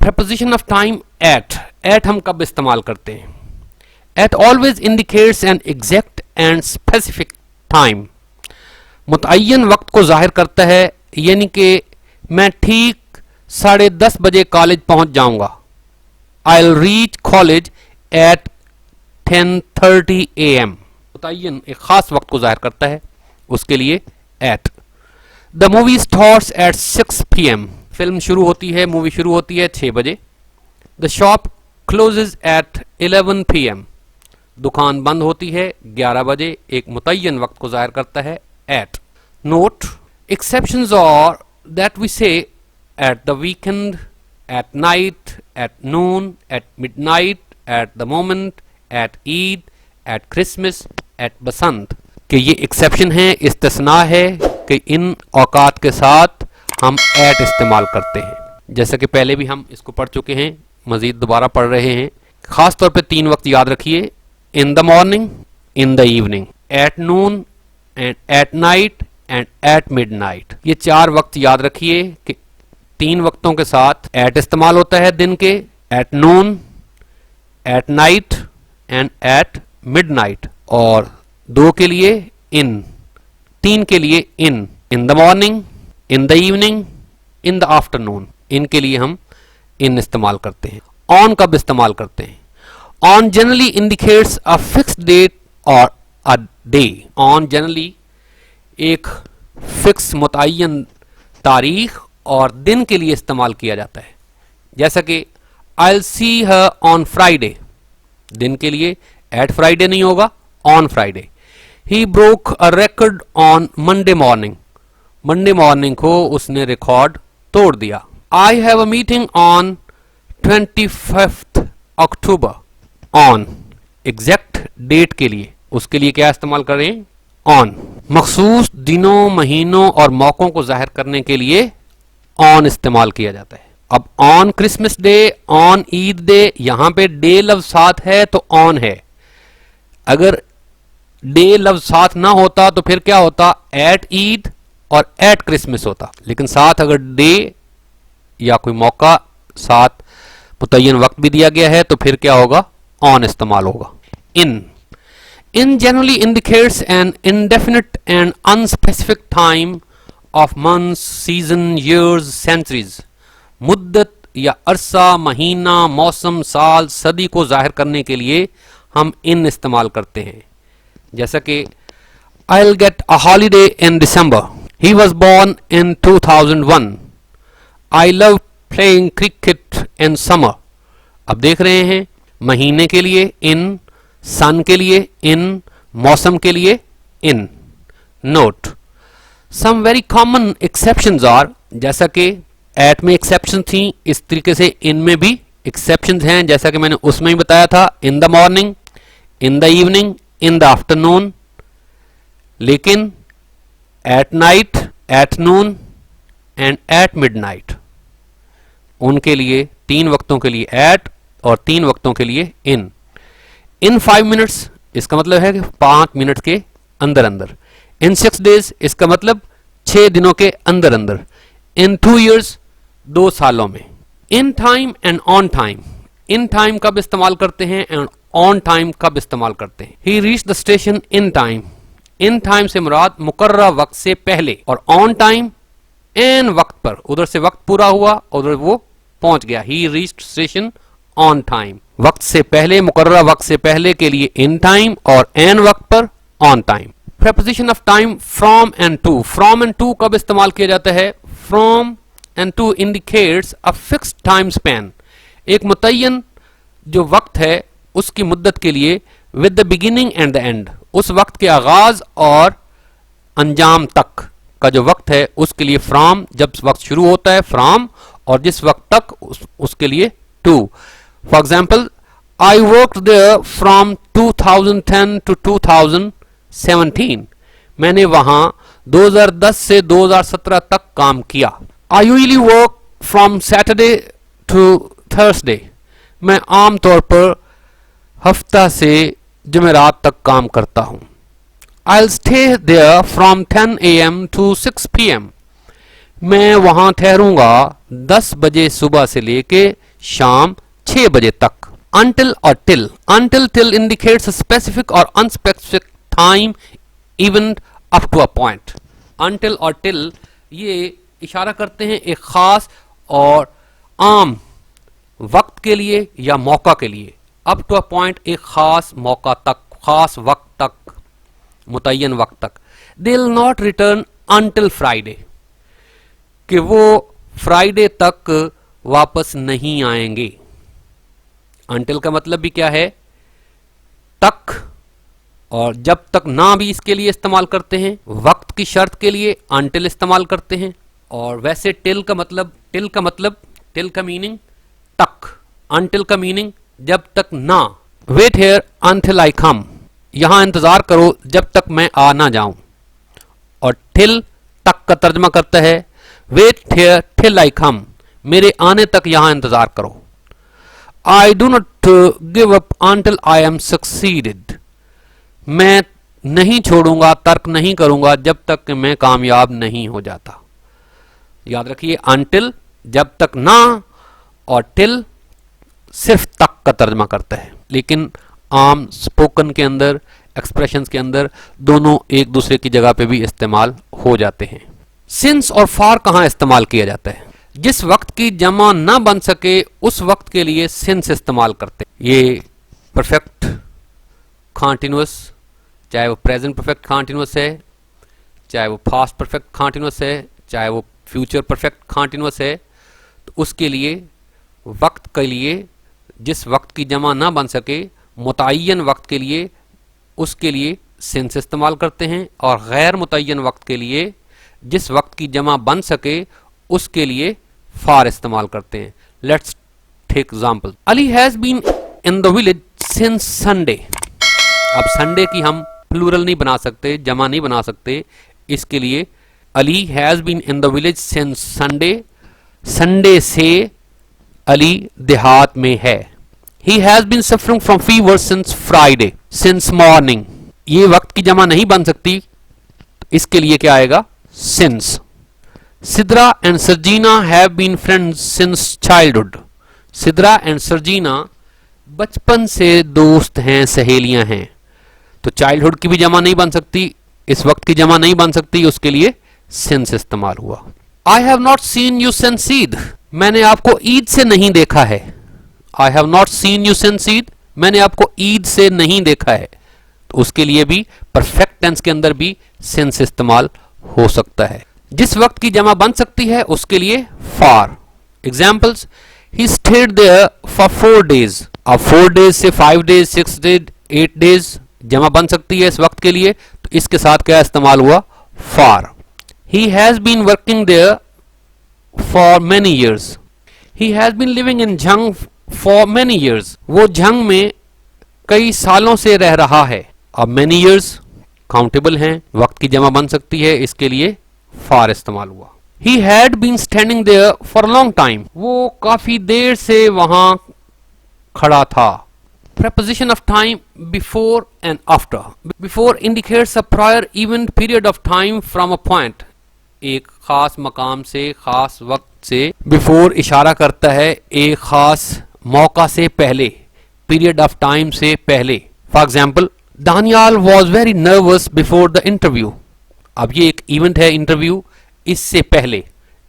Preposition of time at हम कब इस्तेमाल करते हैं? At always indicates an exact and specific time. मुतअय्यन वक्त को जाहिर करता है, यानी कि मैं ठीक 10:30 बजे कॉलेज पहुंच जाऊंगा। I'll reach college at 10:30 AM. मुतअय्यन एक खास वक्त को जाहिर करता है, उसके लिए at. The movie starts at 6 PM. Film शुरू होती है, मूवी शुरू होती है 6 बजे। The shop closes at 11 PM. दुकान बंद होती है 11 बजे। एक मुतय्यन वक्त को जाहिर करता है at. Note, exceptions are that we say at the weekend, at night, at noon, at midnight, at the moment, at Eid, at Christmas, at बसंत कि ये एक्सेप्शन है, इस्तिस्ना है कि इन औकात के साथ हम एट इस्तेमाल करते हैं। जैसा कि पहले भी हम इसको पढ़ चुके हैं, मज़ीद दोबारा पढ़ रहे हैं। ख़ास तौर पे 3 वक्त याद रखिए, in the morning, in the evening, at noon and at night and at midnight. ये 4 वक्त याद रखिए कि 3 वक्तों के साथ एट इस्तेमाल होता है दिन के, at noon, at night and at midnight, और 2 के लिए इन, 3 के लिए in the morning, in the evening, in the afternoon. इनके लिए हम इन इस्तेमाल करते हैं। ऑन कब इस्तेमाल करते हैं? On generally indicates a fixed date और अ डे। ऑन जनरली एक फिक्स मुतय्यन तारीख और दिन के लिए इस्तेमाल किया जाता है। जैसा कि I will see her on Friday, दिन के लिए एट फ्राइडे नहीं होगा, on Friday. He broke a record on Monday morning, Monday morning को उसने रिकॉर्ड तोड़ दिया। I have a meeting on 25 October, on exact date के लिए, उसके लिए क्या इस्तेमाल करें? ऑन। मखसूस दिनों, महीनों और मौकों को जाहिर करने के लिए ऑन इस्तेमाल किया जाता है। अब on Christmas day, on Eid day, यहां पे डे लफ्ज साथ है तो ऑन है। अगर डे लफ्ज साथ ना होता तो फिर क्या होता? एट ईद और एट क्रिसमस होता। लेकिन साथ अगर डे या कोई मौका साथ मुतय्यन वक्त भी दिया गया है तो फिर क्या होगा? ऑन इस्तेमाल होगा। In generally indicates an indefinite and unspecific time of months, season, years, centuries। मुद्दत या अरसा, महीना, मौसम, साल, सदी को जाहिर करने के लिए हम इन इस्तेमाल करते हैं। जैसा कि I'll get a holiday in December, he was born in 2001, I love playing cricket in summer। अब देख रहे हैं, महीने के लिए इन, सन के लिए इन, मौसम के लिए in. Note, some very common exceptions are, जैसा कि एट में एक्सेप्शन थी, इस तरीके से इनमें भी एक्सेप्शंस हैं। जैसा कि मैंने उसमें ही बताया था, in the morning, in the evening, in the afternoon. लेकिन at night, at noon and at midnight, उनके लिए 3 वक्तों के लिए एट और 3 वक्तों के लिए इन 5 मिनट्स, इसका मतलब है कि 5 मिनट के अंदर अंदर। इन 6 डेज, इसका मतलब 6 दिनों के अंदर अंदर। इन 2 ईयर्स, 2 सालों में। In time and on time, in time कब इस्तेमाल करते हैं एंड ऑन टाइम कब इस्तेमाल करते हैं? He reach the station in time, in time से मुराद मुकर्रर वक्त से पहले, और ऑन टाइम एन वक्त पर, उधर से वक्त पूरा हुआ, उधर वो पहुंच गया। ही रीच्ड स्टेशन ऑन टाइम, वक्त से पहले, मुकर्रर वक्त से पहले के लिए इन टाइम और एन वक्त पर on time. Preposition of time from and to, from and to कब इस्तेमाल किया जाता है? From and to indicates a fixed time span, एक मुतय्यन जो वक्त है उसकी मुद्दत के लिए, with the beginning and the end, उस वक्त के आगाज और अंजाम तक का जो वक्त है उसके लिए फ्रॉम, जब वक्त शुरू होता है फ्रॉम, और जिस वक्त तक उसके लिए to. For example, I work there from 2010 to 2017, मैंने वहां 2010 से 2017 तक काम किया। I usually work from Saturday to Thursday, मैं आमतौर पर हफ्ता से जुमेरात तक काम करता हूं। I'll stay there from 10 AM to 6 PM, मैं वहां ठहरूंगा 10 बजे सुबह से लेके शाम 6 बजे तक। Until और till, until till indicates a specific or unspecific time even up to a point। Until और till ये इशारा करते हैं एक खास और आम वक्त के लिए या मौका के लिए। अप टू अ पॉइंट, एक खास मौका तक, खास वक्त तक, मुतय्यन वक्त तक। They will not return until Friday, कि वो फ्राइडे तक वापस नहीं आएंगे। अंटिल का मतलब भी क्या है? तक, और जब तक ना भी इसके लिए इस्तेमाल करते हैं, वक्त की शर्त के लिए अंटिल इस्तेमाल करते हैं। और वैसे टिल का मतलब टिल का मीनिंग तक, अनटिल का मीनिंग जब तक ना। वेट हेयर अनटिल आई कम, यहां इंतजार करो जब तक मैं आ ना जाऊं। और टिल तक का तर्जमा करता है वेट हेयर टिल आई कम, मेरे आने तक यहां इंतजार करो। I do not give up until I am succeeded, मैं नहीं छोड़ूंगा, तर्क नहीं करूंगा जब तक कि मैं कामयाब नहीं हो जाता। याद रखिए अनटिल जब तक ना, और टिल सिर्फ तक का तर्जमा करता है, लेकिन आम स्पोकन के अंदर, एक्सप्रेशंस के अंदर दोनों एक दूसरे की जगह पे भी इस्तेमाल हो जाते हैं। सिंस और फॉर कहां इस्तेमाल किया जाता है? जिस वक्त की जमा ना बन सके उस वक्त के लिए सिंस इस्तेमाल करते हैं। ये परफेक्ट कॉन्टिन्यूअस, चाहे वो प्रेजेंट परफेक्ट कॉन्टिन्यूअस है, चाहे वो पास्ट परफेक्ट कॉन्टिन्यूअस है, चाहे वो फ्यूचर परफेक्ट कॉन्टिन्यूअस है, तो उसके लिए वक्त के लिए जिस वक्त की जमा ना बन सके मुतय्यन वक्त के लिए उसके लिए सिंस इस्तेमाल करते हैं, और गैर मुतय्यन वक्त के लिए जिस वक्त की जमा बन सके उसके लिए फॉर इस्तेमाल करते हैं। Let's take example. Ali has been in the village since Sunday. अब संडे की हम प्लूरल नहीं बना सकते, जमा नहीं बना सकते, इसके लिए Ali has been in the village since Sunday, Sunday से अली देहात में है। He has been suffering from fever since Friday, since morning, ये वक्त की जमा नहीं बन सकती, तो इसके लिए क्या आएगा? Since. Sidra and Sarjina have been friends since childhood. Sidra and Sarjina बचपन से दोस्त हैं, सहेलियां हैं, तो चाइल्डहुड की भी जमा नहीं बन सकती, इस वक्त की जमा नहीं बन सकती, उसके लिए सिंस इस्तेमाल हुआ। I have not seen you since Eid, मैंने आपको ईद से नहीं देखा है। I have not seen you since Eid, मैंने आपको ईद से नहीं देखा है, तो उसके लिए भी परफेक्ट टेंस के अंदर भी सिंस इस्तेमाल हो सकता है। जिस वक्त की जमा बन सकती है उसके लिए for. Examples, he stayed there for 4 days। अब 4 days से 5 days, 6 days, 8 days जमा बन सकती है इस वक्त के लिए, तो इसके साथ क्या इस्तेमाल हुआ? For. He has been working there for many years. He has been living in Jhang for many years, वो झंग में कई सालों से रह रहा है। अब मेनी ईयर्स काउंटेबल हैं, वक्त की जमा बन सकती है, इसके लिए फॉर इस्तेमाल हुआ। He had been standing there for long time, वो काफी देर से वहां खड़ा था। Preposition of time before and after. Before indicates a prior event period of time from a point. एक खास मकाम से, खास वक्त से before इशारा करता है एक खास मौका से पहले, period of time से पहले। For example, Daniel was very nervous before the interview. अब ये एक इवेंट है इंटरव्यू, इससे पहले,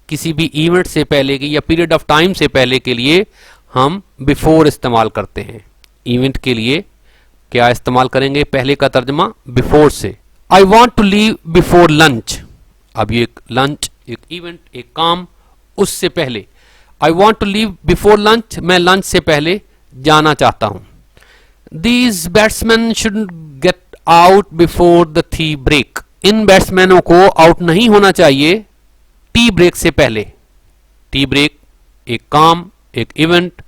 किसी भी इवेंट से पहले की या पीरियड ऑफ टाइम से पहले के लिए हम बिफोर इस्तेमाल करते हैं। इवेंट के लिए क्या इस्तेमाल करेंगे? पहले का तर्जमा बिफोर से। I want to leave before lunch, अब ये एक लंच, एक इवेंट, एक काम, उससे पहले। I want to leave before lunch, मैं लंच से पहले जाना चाहता हूं। These batsman should get out before the tea break, इन बैट्समैनों को आउट नहीं होना चाहिए टी ब्रेक से पहले। टी ब्रेक एक काम, एक इवेंट,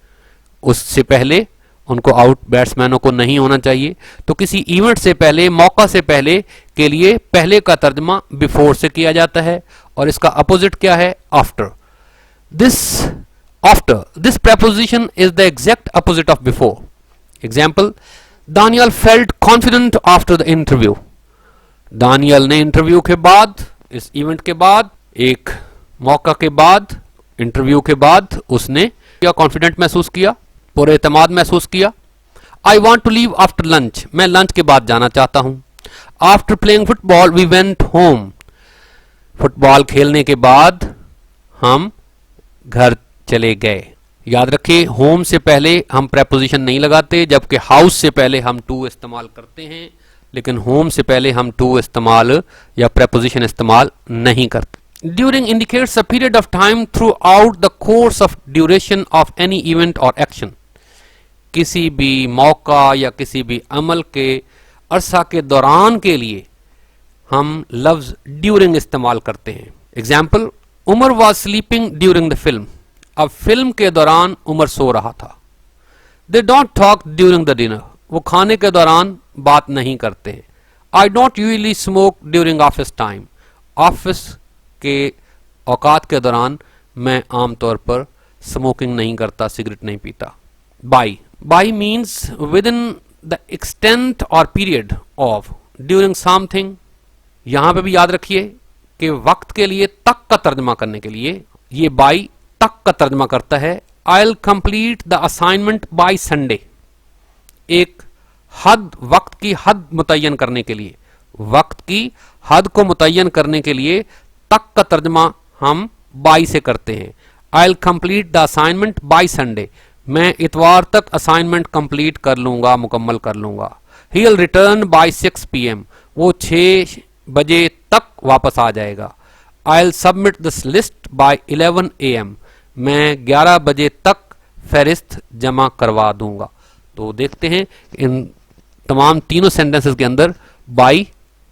उससे पहले उनको आउट बैट्समैनों को नहीं होना चाहिए। तो किसी इवेंट से पहले, मौका से पहले के लिए पहले का तर्जमा बिफोर से किया जाता है, और इसका अपोजिट क्या है? After. This preposition is the exact opposite of before. Example, Daniel felt confident after the interview. Daniyal ने इंटरव्यू के बाद, इस इवेंट के बाद, एक मौका के बाद, इंटरव्यू के बाद उसने क्या कॉन्फिडेंट महसूस किया, पूरे एतमाद महसूस किया। I want to leave after lunch, मैं लंच के बाद जाना चाहता हूं। After playing football we went home, football खेलने के बाद हम घर चले गए। याद रखें, होम से पहले हम प्रेपोजिशन नहीं लगाते, जबकि हाउस से पहले हम टू इस्तेमाल करते हैं, लेकिन होम से पहले हम टू इस्तेमाल या प्रेपोजिशन इस्तेमाल नहीं करते। During indicates a period of time through out the course of duration of any event और एक्शन, किसी भी मौका या किसी भी अमल के अरसा के दौरान के लिए हम लफ्ज ड्यूरिंग इस्तेमाल करते हैं। Example, Umar was sleeping during the film, अब फिल्म के दौरान उमर सो रहा था। They don't talk during the dinner, वो खाने के दौरान बात नहीं करते। I don't usually smoke during office time, office के औकात के दौरान मैं आमतौर पर स्मोकिंग नहीं करता, सिगरेट नहीं पीता। By, by means with in the extent और पीरियड ऑफ, ड्यूरिंग समथिंग। यहां पे भी याद रखिए कि वक्त के लिए तक का तर्जमा करने के लिए ये बाई तक का तर्जमा करता है। I will complete the assignment by Sunday, एक हद, वक्त की हद मुतय्यन करने के लिए, वक्त की हद को मुतय्यन करने के लिए तक का तर्जमा हम बाई से करते हैं। I will complete the assignment by Sunday, मैं इतवार तक असाइनमेंट कंप्लीट कर लूंगा, मुकम्मल कर लूंगा। He will written by 6 PM, वो 6 बजे तक वापस आ जाएगा। I will submit this list by 11 AM, मैं 11 बजे तक फहरिस्त जमा करवा दूंगा। तो देखते हैं इन तमाम तीनों सेंटेंसेस के अंदर बाई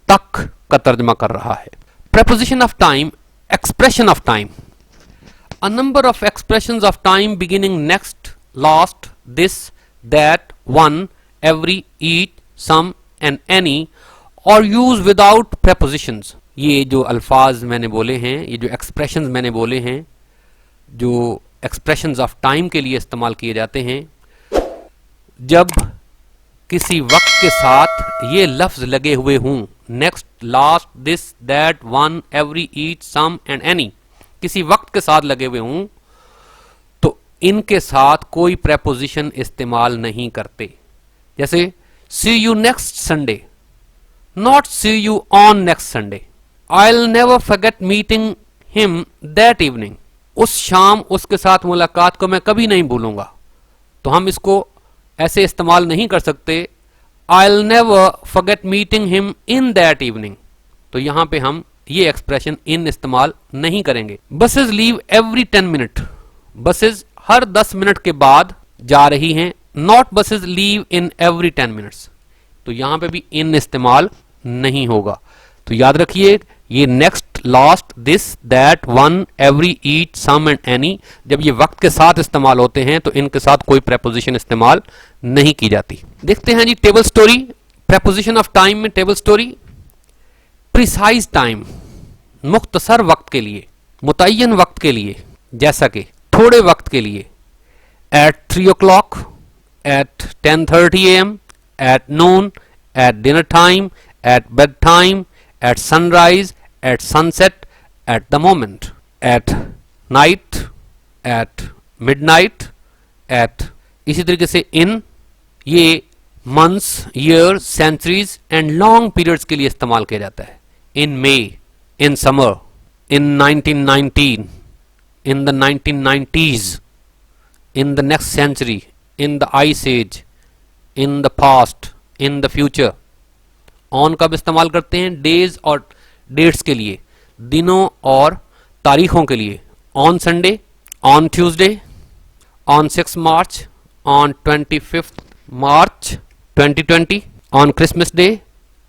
तक का तर्जमा कर रहा है। preposition of time, expression of time, a number of expressions of time beginning next, last, this, that, one, every, each, some and any or use without prepositions। ये जो अल्फाज मैंने बोले हैं, ये जो expressions मैंने बोले हैं, जो expressions of time के लिए इस्तेमाल किए जाते हैं, जब किसी वक्त के साथ ये लफ्ज लगे हुए हों, next, last, this, that, one, every, each, some and any, किसी वक्त के साथ लगे हुए हों तो इनके साथ कोई प्रेपोजिशन इस्तेमाल नहीं करते। जैसे see you next Sunday, not see you on next Sunday. I will never forget meeting him that evening, उस शाम उसके साथ मुलाकात को मैं कभी नहीं भूलूंगा। तो हम इसको ऐसे इस्तेमाल नहीं कर सकते, आई will never forget meeting him in that evening. तो यहां पे हम ये एक्सप्रेशन इन इस्तेमाल नहीं करेंगे। Buses leave every 10 minute, buses हर 10 मिनट के बाद जा रही हैं। Not buses leave in every 10 minutes, तो यहां पे भी इन इस्तेमाल नहीं होगा। तो याद रखिए ये next, last, this, that, one, every, each, some and any जब ये वक्त के साथ इस्तेमाल होते हैं तो इनके साथ कोई प्रेपोजिशन इस्तेमाल नहीं की जाती। देखते हैं जी table story. Preposition of time में टेबल स्टोरी, प्रिसाइज टाइम, मुख्तसर वक्त के लिए, मुतय्यन वक्त के लिए, जैसा कि थोड़े वक्त के लिए, at 3 o'clock, at 10:30 AM, at noon, at dinner time, at bed time, at sunrise, at sunset, at the moment, at night, at midnight, at, इसी तरीके से in, ये months, years, centuries and long periods के लिए इस्तेमाल किया जाता है। in May, in summer, in 1919, in the 1990s, in the next century, in the ice age, in the past, in the future। On कब इस्तेमाल करते हैं? डेज और डेट्स के लिए, दिनों और तारीखों के लिए। On Sunday, on Tuesday, on 6 March, on 25 March 2020, on Christmas day,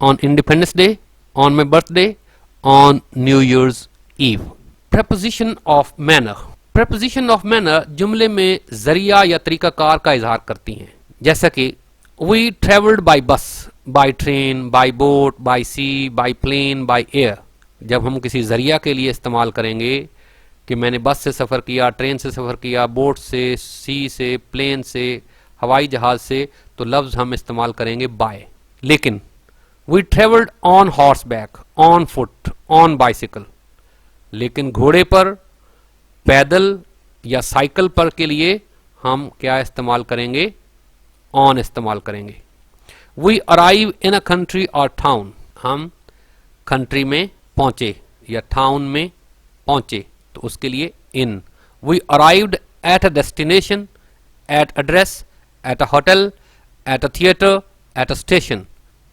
on Independence day, on my birthday, on new year's eve. Preposition of manner, preposition of manner जुमले में जरिया या तरीकाकार का इजहार करती हैं। जैसा कि we travelled by bus, by train, by boat, by sea, by plane, by air. जब हम किसी जरिया के लिए इस्तेमाल करेंगे कि मैंने बस से सफ़र किया, ट्रेन से सफ़र किया, बोट से, सी से, प्लेन से, हवाई जहाज़ से, तो लफ्ज़ हम इस्तेमाल करेंगे बाय। लेकिन we travelled on horseback, on foot, on bicycle, लेकिन घोड़े पर, पैदल या साइकिल पर के लिए हम क्या इस्तेमाल करेंगे? ऑन इस्तेमाल करेंगे। We arrive in a country और टाउन, हम कंट्री में पहुंचे या टाउन में पहुंचे तो उसके लिए in. We arrived at a destination, at address, at a hotel, at a theatre, at a station.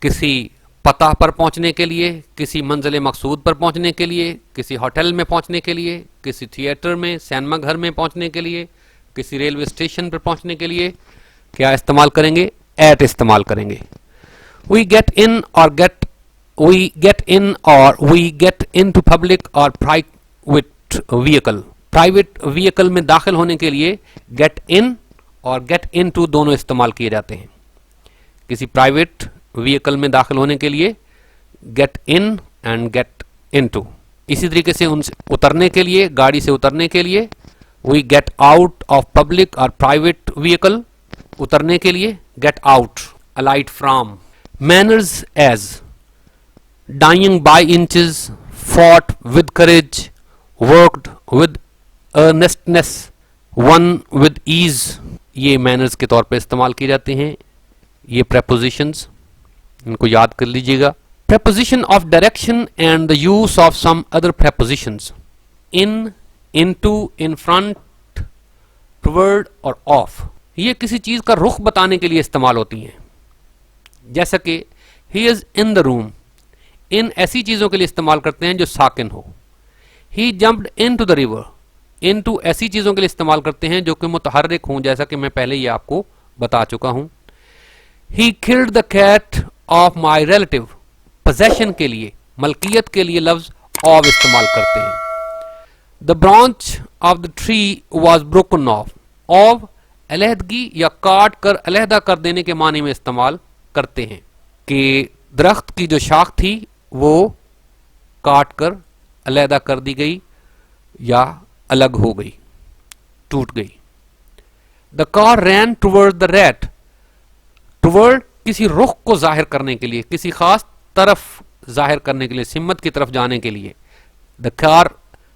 किसी पता पर पहुंचने के लिए, किसी मंजिल मकसूद पर पहुंचने के लिए, किसी होटल में पहुंचने के लिए, किसी थिएटर में, सिनेमा घर में पहुंचने के लिए, किसी रेलवे स्टेशन पर पहुंचने के लिए क्या इस्तेमाल करेंगे? एट इस्तेमाल करेंगे। वी गेट इन और we get into public और प्राइवेट व्हीकल, प्राइवेट व्हीकल में दाखिल होने के लिए गेट इन और गेट इन टू दोनों इस्तेमाल किए जाते हैं। किसी प्राइवेट व्हीकल में दाखिल होने के लिए get in and get into. इसी तरीके से उनसे उतरने के लिए, गाड़ी से उतरने के लिए we get out of public और प्राइवेट व्हीकल। उतरने के लिए get out, alight from. Manners as dying by inches, fought with courage, worked with earnestness, won with ease, ये मैनर्स के तौर पे इस्तेमाल किए जाते हैं। ये prepositions, इनको याद कर लीजिएगा। preposition of direction and the use of some other prepositions, in, into, in front, toward और off, ये किसी चीज का रुख बताने के लिए इस्तेमाल होती हैं। जैसा कि he is in the room, इन ऐसी चीजों के लिए इस्तेमाल करते हैं जो साकिन हो। He jumped into the river, into ऐसी चीजों के लिए इस्तेमाल करते हैं जो कि मुतहर्रिक हों, जैसा कि मैं पहले ही आपको बता चुका हूं। He killed the cat of my relative, possession के लिए, मलकियत के लिए लफ्ज ऑफ इस्तेमाल करते हैं। The branch of the tree was broken off, off अलहदगी या काट कर अलहदा कर देने के मानी में इस्तेमाल करते हैं कि दरख्त की जो शाख थी वो काट कर अलहदा कर दी गई या अलग हो गई, टूट गई। The car ran toward the rat, toward किसी रुख को जाहिर करने के लिए, किसी खास तरफ जाहिर करने के लिए, सिमत की तरफ जाने के लिए। The car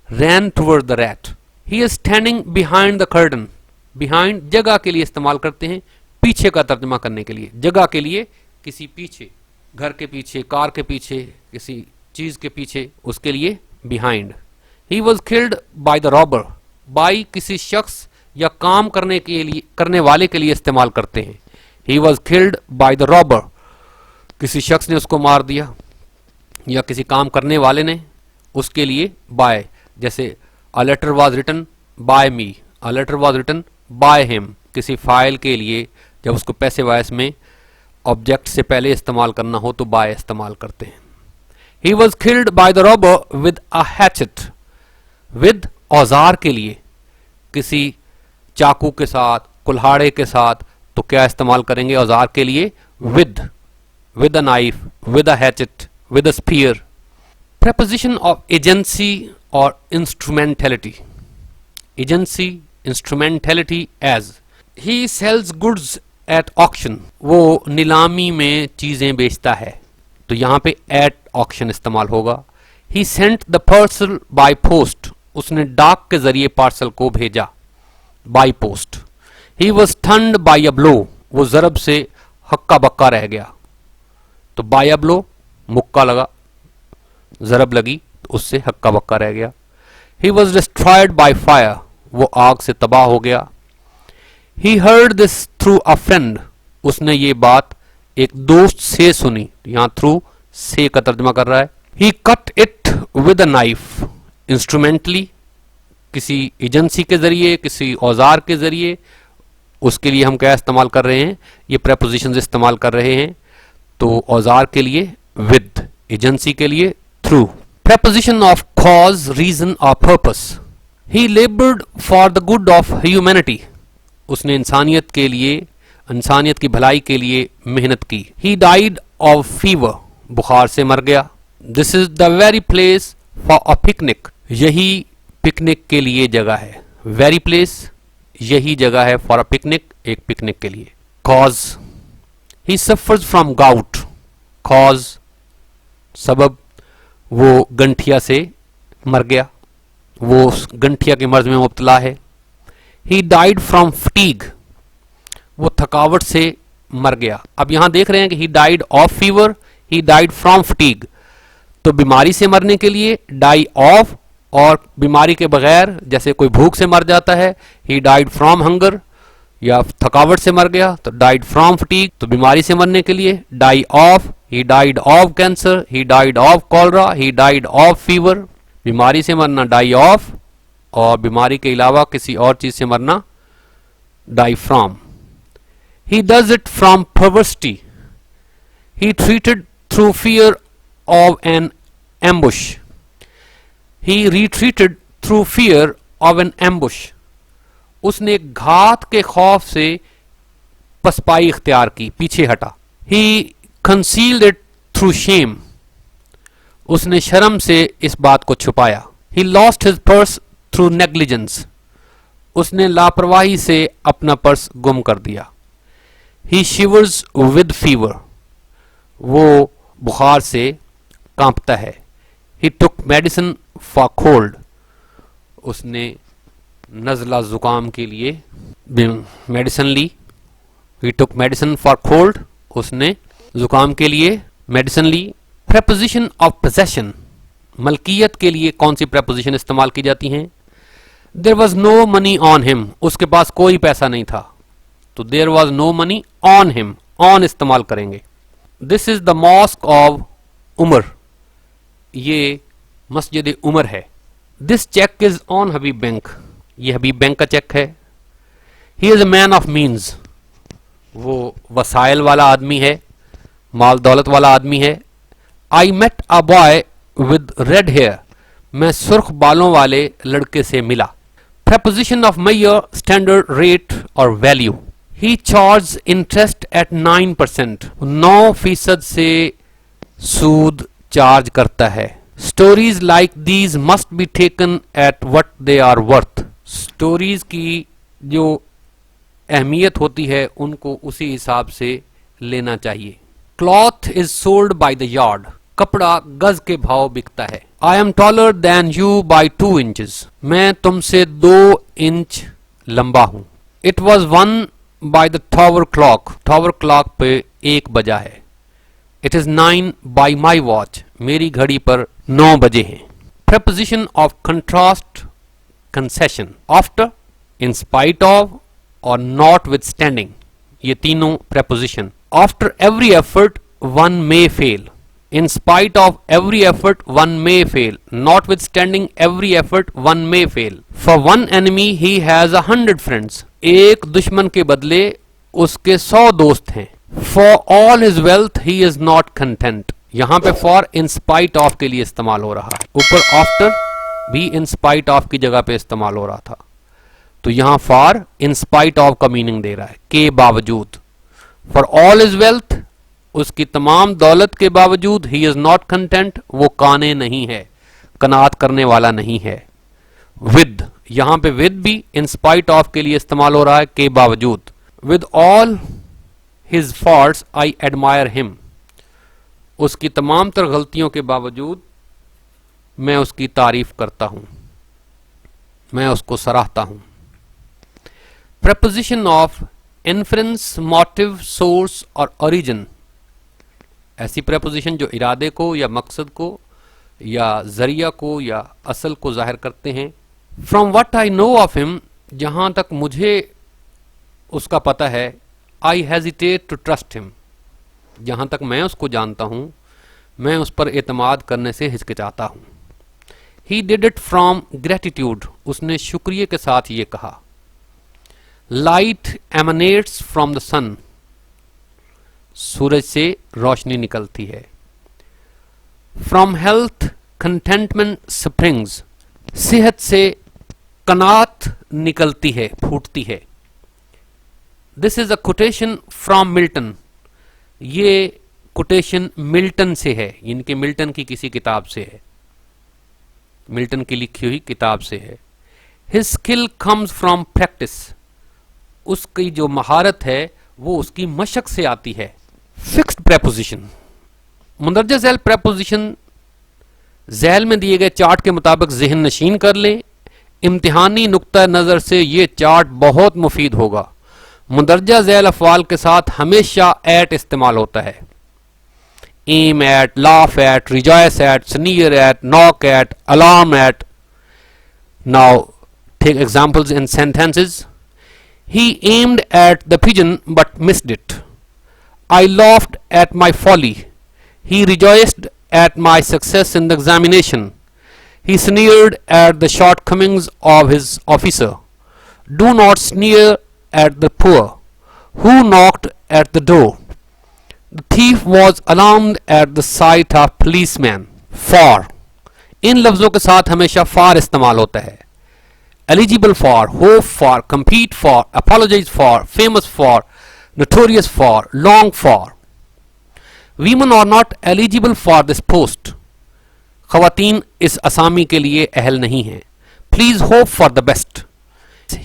ran toward the rat. He is standing behind the curtain, behind जगह के लिए इस्तेमाल करते हैं, पीछे का तर्जुमा करने के लिए। जगह के लिए किसी पीछे, घर के पीछे, कार के पीछे, किसी चीज के पीछे, उसके लिए behind. He was killed by the robber, by किसी शख्स या काम करने वाले के लिए इस्तेमाल करते हैं। He was killed by the robber, किसी शख्स ने उसको मार दिया या किसी काम करने वाले ने, उसके लिए बाय। जैसे a letter was written by me, a letter was written by him, किसी फाइल के लिए जब उसको पैसे वायस में ऑब्जेक्ट से पहले इस्तेमाल करना हो तो बाय इस्तेमाल करते हैं। He was killed by the robber with a hatchet, with औजार के लिए, किसी चाकू के साथ, कुल्हाड़े के साथ, तो क्या इस्तेमाल करेंगे औजार के लिए? With a knife, with a hatchet, with a spear. preposition of agency or instrumentality, agency, instrumentality as, he sells goods at auction, वो नीलामी में चीजें बेचता है, तो यहाँ पे at auction इस्तेमाल होगा। he sent the parcel by post, उसने डाक के जरिए पार्सल को भेजा, by post। he was stunned by a blow, वो जरब से हक्का बक्का रह गया, तो by a blow मुक्का लगा, जरब लगी तो उससे हक्का बक्का रह गया। he was destroyed by fire, वो आग से तबाह हो गया। he heard this through a friend, उसने ये बात एक दोस्त से सुनी, यहां थ्रू से का तर्जुमा कर रहा है। he cut it with a knife, instrumentally, किसी एजेंसी के जरिए, किसी औजार के जरिए, उसके लिए हम क्या इस्तेमाल कर रहे हैं? ये prepositions इस्तेमाल कर रहे हैं। तो औजार के लिए with, एजेंसी के लिए through। preposition of cause, reason or purpose, he labored for the good of humanity, उसने इंसानियत के लिए, इंसानियत की भलाई के लिए मेहनत की। he died of fever, बुखार से मर गया। this is the very place for a picnic, यही पिकनिक के लिए जगह है। very place, यही जगह है for a picnic, एक पिकनिक के लिए। cause, he suffers from gout, cause सबब, वो गंठिया से मर गया, वो गंठिया के मर्ज में मुब्तला है। he died from fatigue, वो थकावट से मर गया। अब यहां देख रहे हैं कि he died of fever, he died from fatigue, तो बीमारी से मरने के लिए die of, और बीमारी के बगैर जैसे कोई भूख से मर जाता है he died from hunger, या थकावट से मर गया तो died from fatigue, तो बीमारी से मरने के लिए die of, he died of cancer, he died of cholera, he died of fever, बीमारी से मरना die of, और बीमारी के अलावा किसी और चीज से मरना die from। he does it from perversity, he treated through fear of an ambush, he retreated through fear of an ambush. उसने घात के खौफ से पसपाई इख्तियार की, पीछे हटा. He concealed it through shame. उसने शर्म से इस बात को छुपाया. He lost his purse through negligence. उसने लापरवाही से अपना पर्स गुम कर दिया. He shivers with fever. वो बुखार से कांपता है. He took medicine for cold. उसने नज़ला जुकाम के लिए मेडिसिन ली. He took medicine for cold. उसने जुकाम के लिए मेडिसिन ली. Preposition of possession. मलकियत के लिए कौन सी preposition इस्तेमाल की जाती हैं? There was no money on him. उसके पास कोई पैसा नहीं था, तो there was no money on him. on इस्तेमाल करेंगे. This is the mosque of Umar. ये मस्जिद उमर है. This check is on Habib bank. ये हबीब बैंक का चेक है. He is a man of means. वो वसाइल वाला आदमी है, माल दौलत वाला आदमी है. I met a boy with red hair. मैं सुर्ख बालों वाले लड़के से मिला. Preposition of measure, standard, rate और value. He charged interest at 9%. 9% से सूद चार्ज करता है. Stories like these must be taken at what they are worth. Stories की जो अहमियत होती है उनको उसी हिसाब से लेना चाहिए. Cloth is sold by the yard. कपड़ा गज के भाव बिकता है. I am taller than you by 2 inches. मैं तुमसे 2 इंच लंबा हूं. It was 1 by the tower clock. Tower clock पे 1 बजा है. It is 9 by my watch. मेरी घड़ी पर 9 बजे हैं. Preposition of contrast, concession. After, in spite of और notwithstanding. ये तीनों preposition. After every effort one may fail. In spite of every effort one may fail. Notwithstanding every effort one may fail. For one enemy he has 100 friends. एक दुश्मन के बदले उसके 100 दोस्त हैं. For all his wealth he is not content. यहाँ पे for in spite of के लिए इस्तेमाल हो रहा है. ऊपर after भी in spite of की जगह पे इस्तेमाल हो रहा था, तो यहाँ for in spite of का मीनिंग दे रहा है, के बावजूद. For all his wealth, उसकी तमाम दौलत के बावजूद, he is not content, वो काने नहीं है, कनात करने वाला नहीं है. With, यहाँ पे with भी in spite of के लिए इस्तेमाल हो रहा है, के बावजूद. With all his faults I admire him. उसकी तमाम तर गलतियों के बावजूद मैं उसकी तारीफ करता हूं, मैं उसको सराहता हूं. Preposition of inference, motive, source और origin. ऐसी preposition जो इरादे को या मकसद को या जरिया को या असल को जाहिर करते हैं. From what I know of him, जहां तक मुझे उसका पता है, I hesitate to trust him. जहां तक मैं उसको जानता हूं, मैं उस पर एतमाद करने से हिचकिचाता हूं. He did it from gratitude. उसने शुक्रिया के साथ ये कहा. Light emanates from the sun. सूरज से रोशनी निकलती है. From health contentment springs. सेहत से कनात निकलती है, फूटती है. This is a quotation from Milton. ये कोटेशन मिल्टन से है, इनके मिल्टन की किसी किताब से है, मिल्टन की लिखी हुई किताब से है. His skill comes from practice. उसकी जो महारत है वो उसकी मशक से आती है. Fixed preposition. मुंदरजा Zail preposition Zail में दिए गए चार्ट के मुताबिक ज़हन नशीन कर लें. इम्तिहानी नुक्ता नज़र से ये चार्ट बहुत मुफीद होगा. मुंदरजा झैल अफ़आल के साथ हमेशा एट इस्तेमाल होता है. aim at, laugh at, rejoice at, sneer at, knock at, alarm at. Now take examples in sentences. He aimed at the pigeon but missed it. I laughed at my folly. He rejoiced at my success in the examination. He sneered at the shortcomings of his officer. Do not sneer at the poor. Who knocked at the door? The thief was alarmed at the sight of policeman. For. इन लफ्जों के साथ हमेशा for इस्तेमाल होता है. eligible for, hope for, compete for, apologize for, famous for, notorious for, long for. Women are not eligible for this post. खवातीन इस असामी के लिए अहल नहीं हैं. Please hope for the best.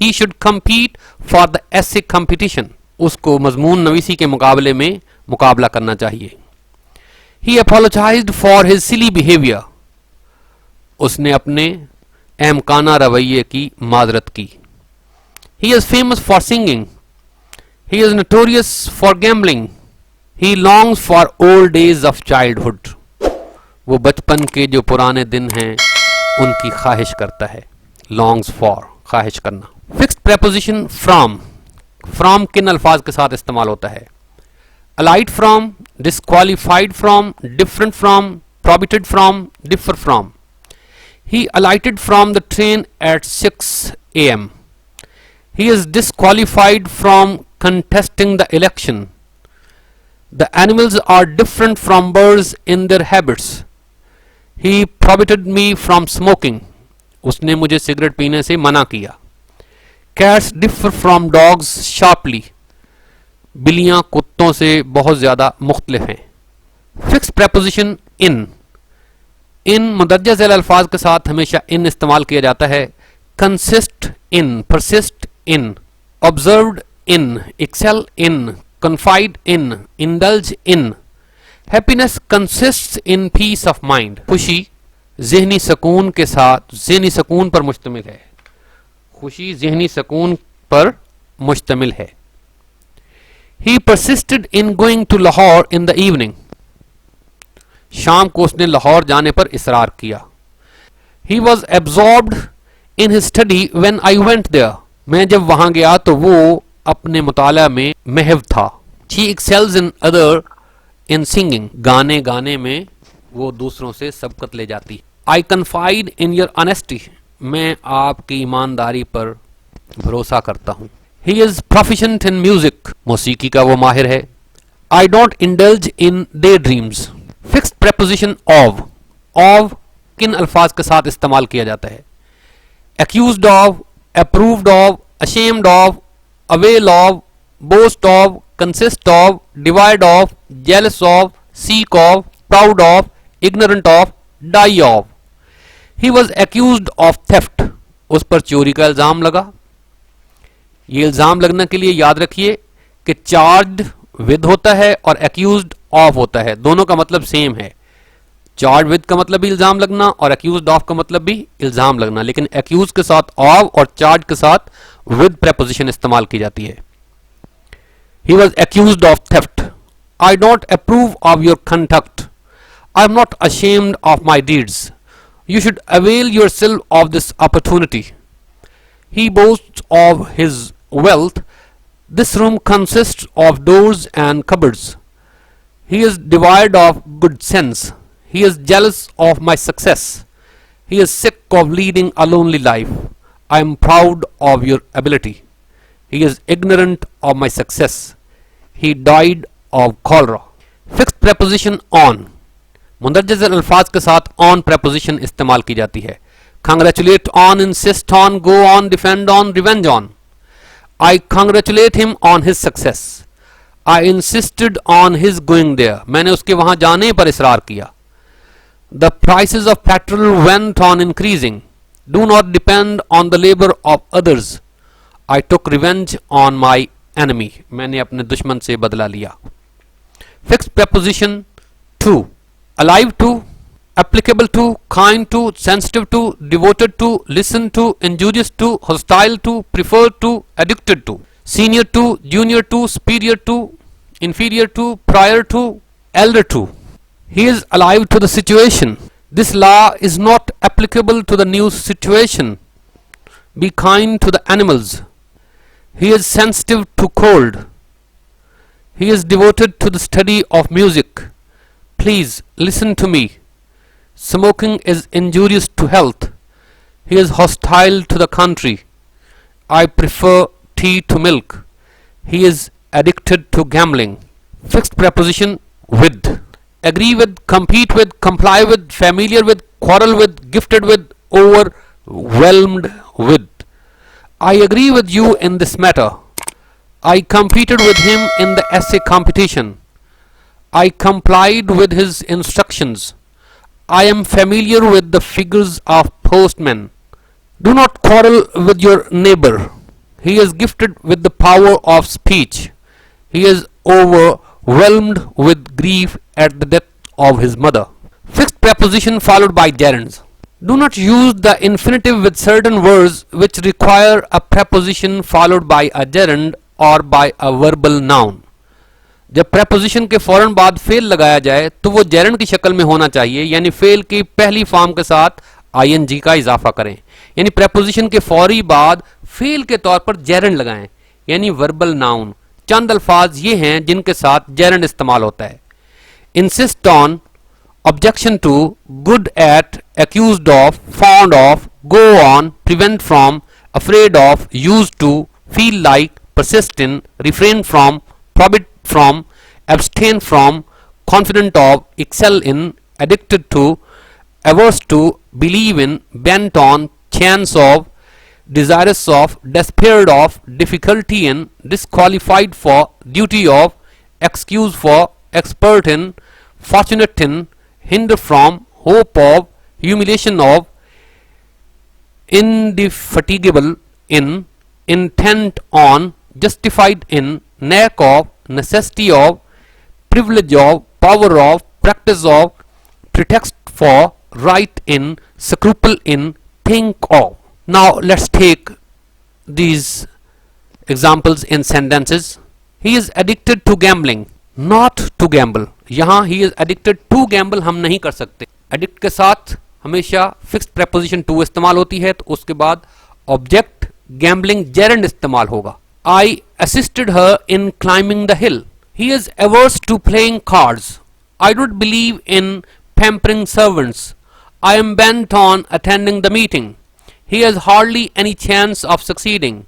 He should compete for the essay competition. उसको मजमून नवीसी के मुकाबले में मुकाबला करना चाहिए. He apologized for his silly behavior. उसने अपने अहमकाना रवैये की माजरत की. He is famous for singing. He is notorious for gambling. He longs for old days of childhood. वो बचपन के जो पुराने दिन हैं उनकी ख्वाहिश करता है. longs for, ख्वाहिश करना. Fixed preposition from. from किन अल्फाज के साथ इस्तेमाल होता है? allied from, disqualified from, different from, prohibited from, differ from. He alighted from the train at 6 a.m. He is disqualified from contesting the election. The animals are different from birds in their habits. He prohibited me from smoking. उसने मुझे सिगरेट पीने से मना किया. Cats differ from dogs sharply. बिल्लियां कुत्तों से बहुत ज्यादा मुख्तलिफ हैं. Fixed preposition in. इन मुदज्जर ज़ैल अल्फाज के साथ हमेशा इन इस्तेमाल किया जाता है. Consist in, persist in, observed in, excel in, confide in, indulge in. Happiness consists in peace of mind. खुशी ज़हनी सुकून के साथ, ज़हनी सुकून पर मुश्तमिल है. खुशी ज़हनी सुकून पर मुश्तमिल है. He persisted in going to Lahore in the evening. शाम को उसने लाहौर जाने पर इसरार किया. He was absorbed in his study when I went there. मैं जब वहां गया तो वो अपने मुताला में महव था. She excels in other in singing. गाने गाने में वो दूसरों से सबकत ले जाती. I confide in your honesty. मैं आपकी ईमानदारी पर भरोसा करता हूँ. He is proficient in music. मौसीकी का वो माहिर है. I don't indulge in daydreams. Fixed preposition of. of किन अल्फाज के साथ इस्तेमाल किया जाता है? Accused of, approved of, ashamed of, avail of, boast of, consist of, divide of, jealous of, seek of, proud of, ignorant of, die of. He was accused of theft. उस पर चोरी का इल्जाम लगा. ये इल्जाम लगने के लिए याद रखिए कि चार्ज्ड विद होता है और एक्यूज्ड ऑफ होता है. दोनों का मतलब सेम है. चार्ज विद का मतलब भी इल्जाम लगना और एक्यूज्ड ऑफ का मतलब भी इल्जाम लगना, लेकिन एक्यूज के साथ ऑफ और चार्ज के साथ विद प्रेपोजिशन इस्तेमाल की जाती है. He was accused of theft. I don't approve of your conduct. I am not ashamed of my deeds. You should avail yourself of this opportunity. He boasts of his wealth. This room consists of doors and cupboards. He is devoid of good sense. He is jealous of my success. He is sick of leading a lonely life. I am proud of your ability. He is ignorant of my success. He died of cholera. Fixed preposition on. मुंदरज अल्फाज के साथ on preposition इस्तेमाल की जाती है. Congratulate on, insist on, go on, defend on, revenge on. I congratulate him on his success. I insisted on his going there. मैंने उसके वहां जाने पर इसरार किया. The prices of petrol went on increasing. Do not depend on the labor of others. I took revenge on my enemy. मैंने अपने दुश्मन से बदला लिया. Fixed preposition to. Alive to, applicable to, kind to, sensitive to, devoted to, listen to, injurious to, hostile to, preferred to, addicted to, senior to, junior to, superior to, inferior to, prior to, elder to. He is alive to the situation. This law is not applicable to the new situation. Be kind to the animals. He is sensitive to cold. He is devoted to the study of music. Please listen to me. Smoking is injurious to health. He is hostile to the country. I prefer tea to milk. He is addicted to gambling. Fixed preposition with. Agree with, compete with, comply with, familiar with, quarrel with, gifted with, overwhelmed with. I agree with you in this matter. I competed with him in the essay competition. I complied with his instructions. I am familiar with the figures of postmen. Do not quarrel with your neighbor. He is gifted with the power of speech. He is overwhelmed with grief at the death of his mother. Fixed preposition followed by gerunds. Do not use the infinitive with certain words which require a preposition followed by a gerund or by a verbal noun. जब preposition के फौरन बाद फेल लगाया जाए तो वो gerund की शक्ल में होना चाहिए, यानी फेल की पहली फॉर्म के साथ ing का इजाफा करें, यानी preposition के फौरी बाद फेल के तौर पर gerund लगाएं, यानी verbal noun. चंद अल्फाज ये हैं जिनके साथ gerund इस्तेमाल होता है. Insist on, objection to, good at, accused of, fond of, go on, prevent from, afraid of, used to, feel like, persist in, refrain from, prohibit from, abstain from, confident of, excel in, addicted to, averse to, believe in, bent on, chance of, desirous of, despaired of, difficulty in, disqualified for, duty of, excuse for, expert in, fortunate in, hinder from, hope of, humiliation of, indefatigable in, intent on, justified in, knack of, necessity of, privilege of, power of, practice of, pretext for, right in, scruple in, think of. Now let's take these examples in sentences. He is addicted to gambling, not to gamble. यहाँ he is addicted to gamble हम नहीं कर सकते. Addict के साथ हमेशा fixed preposition to इस्तेमाल होती है, तो उसके बाद object gambling gerund इस्तेमाल होगा. I assisted her in climbing the hill. He is averse to playing cards. I don't believe in pampering servants. I am bent on attending the meeting. He has hardly any chance of succeeding.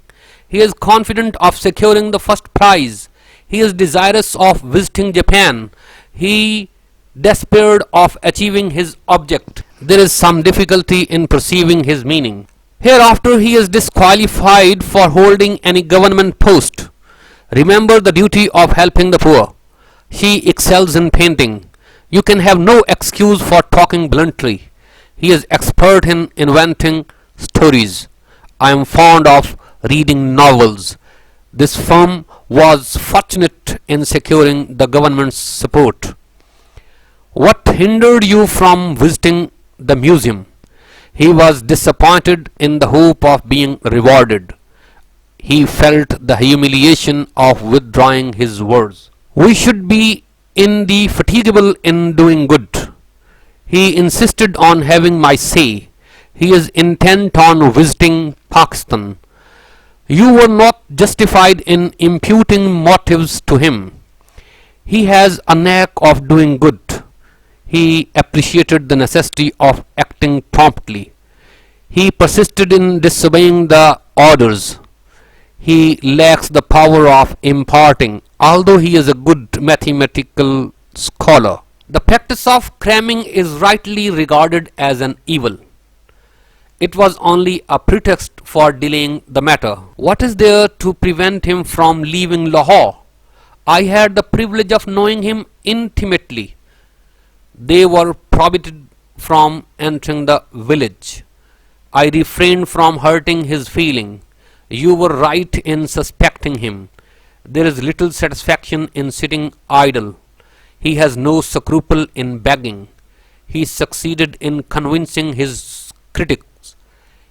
He is confident of securing the first prize. He is desirous of visiting Japan. He despaired of achieving his object. There is some difficulty in perceiving his meaning. Hereafter he is disqualified for holding any government post. Remember the duty of helping the poor. She excels in painting. You can have no excuse for talking bluntly. He is expert in inventing stories. I am fond of reading novels. This firm was fortunate in securing the government's support. What hindered you from visiting the museum? He was disappointed in the hope of being rewarded. He felt the humiliation of withdrawing his words. We should be indefatigable in doing good. He insisted on having my say. He is intent on visiting Pakistan. You were not justified in imputing motives to him. He has a knack of doing good. He appreciated the necessity of acting promptly. He persisted in disobeying the orders. He lacks the power of imparting, although he is a good mathematical scholar. The practice of cramming is rightly regarded as an evil. It was only a pretext for delaying the matter. What is there to prevent him from leaving Lahore? I had the privilege of knowing him intimately. They were prohibited from entering the village. I refrained from hurting his feeling. You were right in suspecting him. There is little satisfaction in sitting idle. He has no scruple in begging. He succeeded in convincing his critics.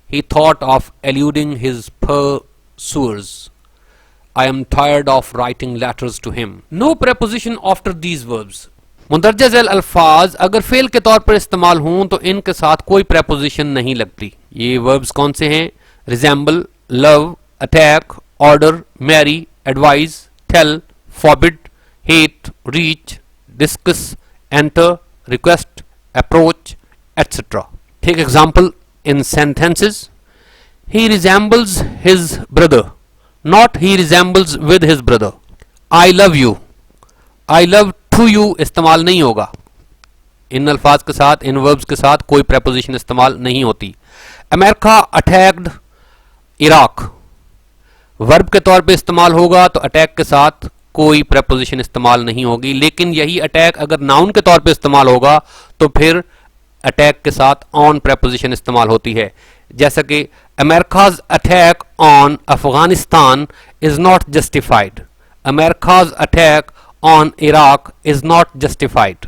He thought of eluding his pursuers. I am tired of writing letters to him. No preposition after these verbs. मुंदरजा Zail अल्फाज अगर फेल के तौर पर इस्तेमाल हों तो इनके साथ कोई preposition नहीं लगती. ये verbs कौन से हैं? Resemble, love, attack, order, marry, advise, tell, forbid, hate, reach, discuss, enter, request, approach, etc. Take example in sentences. He resembles his brother, not he resembles with his brother. I love you. I love to you इस्तेमाल नहीं होगा. इन अल्फाज के साथ, इन वर्ब्स के साथ कोई preposition इस्तेमाल नहीं होती. America attacked Iraq. वर्ब के तौर पे इस्तेमाल होगा तो अटैक के साथ कोई प्रेपोजिशन इस्तेमाल नहीं होगी, लेकिन यही अटैक अगर नाउन के तौर पे इस्तेमाल होगा तो फिर अटैक के साथ ऑन प्रेपोजिशन इस्तेमाल होती है। जैसा कि America's attack on Afghanistan is not justified, America's attack on Iraq is not justified.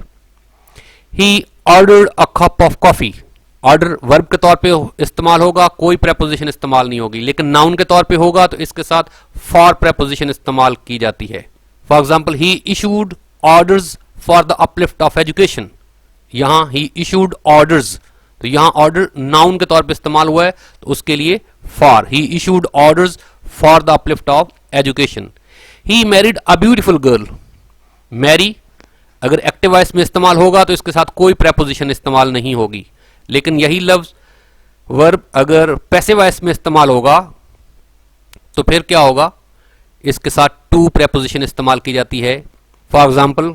He ordered a cup of coffee, order verb के तौर पे इस्तेमाल होगा, कोई प्रेपोजिशन इस्तेमाल नहीं होगी, लेकिन नाउन के तौर पे होगा तो इसके साथ फॉर प्रेपोजिशन इस्तेमाल की जाती है। For example, he issued orders for the uplift of education, यहां ही इशूड ऑर्डर्स, तो यहां ऑर्डर नाउन के तौर पे इस्तेमाल हुआ है तो उसके लिए for, he issued orders for the uplift of education. He married a beautiful girl, marry अगर एक्टिव वॉइस में इस्तेमाल होगा तो इसके साथ कोई प्रेपोजिशन इस्तेमाल नहीं होगी, लेकिन यही लफ्ज वर्ब अगर पैसिव वॉइस में इस्तेमाल होगा तो फिर क्या होगा, इसके साथ टू प्रेपोजिशन इस्तेमाल की जाती है। For example,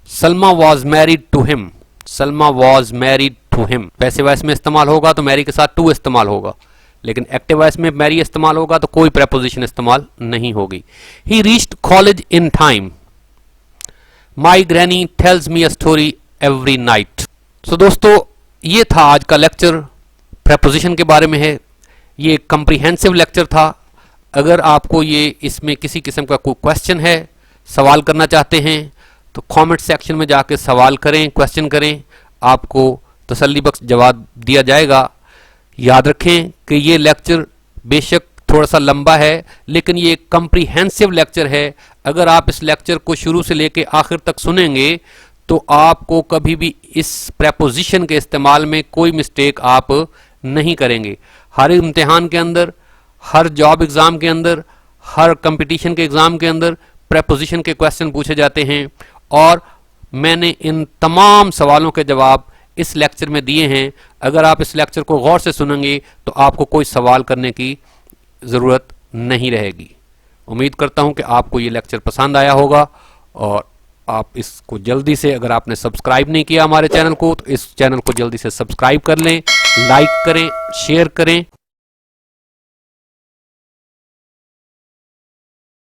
Salma was married to him, Salma was married to him, passive voice में इस्तेमाल होगा तो मैरी के साथ टू इस्तेमाल होगा, लेकिन एक्टिव वॉइस में मैरी इस्तेमाल होगा तो कोई प्रेपोजिशन इस्तेमाल नहीं होगी। He reached college in time, my granny tells me a story every night. So दोस्तों, ये था आज का लेक्चर, प्रेपोजिशन के बारे में है। ये एक कम्प्रीहेंसिव लेक्चर था। अगर आपको ये इसमें किसी किस्म का कोई क्वेश्चन है, सवाल करना चाहते हैं तो कमेंट सेक्शन में जाके सवाल करें, क्वेश्चन करें, आपको तसल्ली बख्श जवाब दिया जाएगा। याद रखें कि ये लेक्चर बेशक थोड़ा सा लंबा है, लेकिन ये एक कम्प्रीहेंसिव लेक्चर है। अगर आप इस लेक्चर को शुरू से लेके आखिर तक सुनेंगे तो आपको कभी भी इस प्रेपोजिशन के इस्तेमाल में कोई मिस्टेक आप नहीं करेंगे। हर इम्तिहान के अंदर, हर जॉब एग्ज़ाम के अंदर, हर कंपटीशन के एग्ज़ाम के अंदर प्रेपोजिशन के क्वेश्चन पूछे जाते हैं और मैंने इन तमाम सवालों के जवाब इस लेक्चर में दिए हैं। अगर आप इस लेक्चर को गौर से सुनेंगे तो आपको कोई सवाल करने की ज़रूरत नहीं रहेगी। उम्मीद करता हूं कि आपको ये लेक्चर पसंद आया होगा और आप इसको जल्दी से, अगर आपने सब्सक्राइब नहीं किया हमारे चैनल को, तो इस चैनल को जल्दी से सब्सक्राइब कर लें, लाइक करें, शेयर करें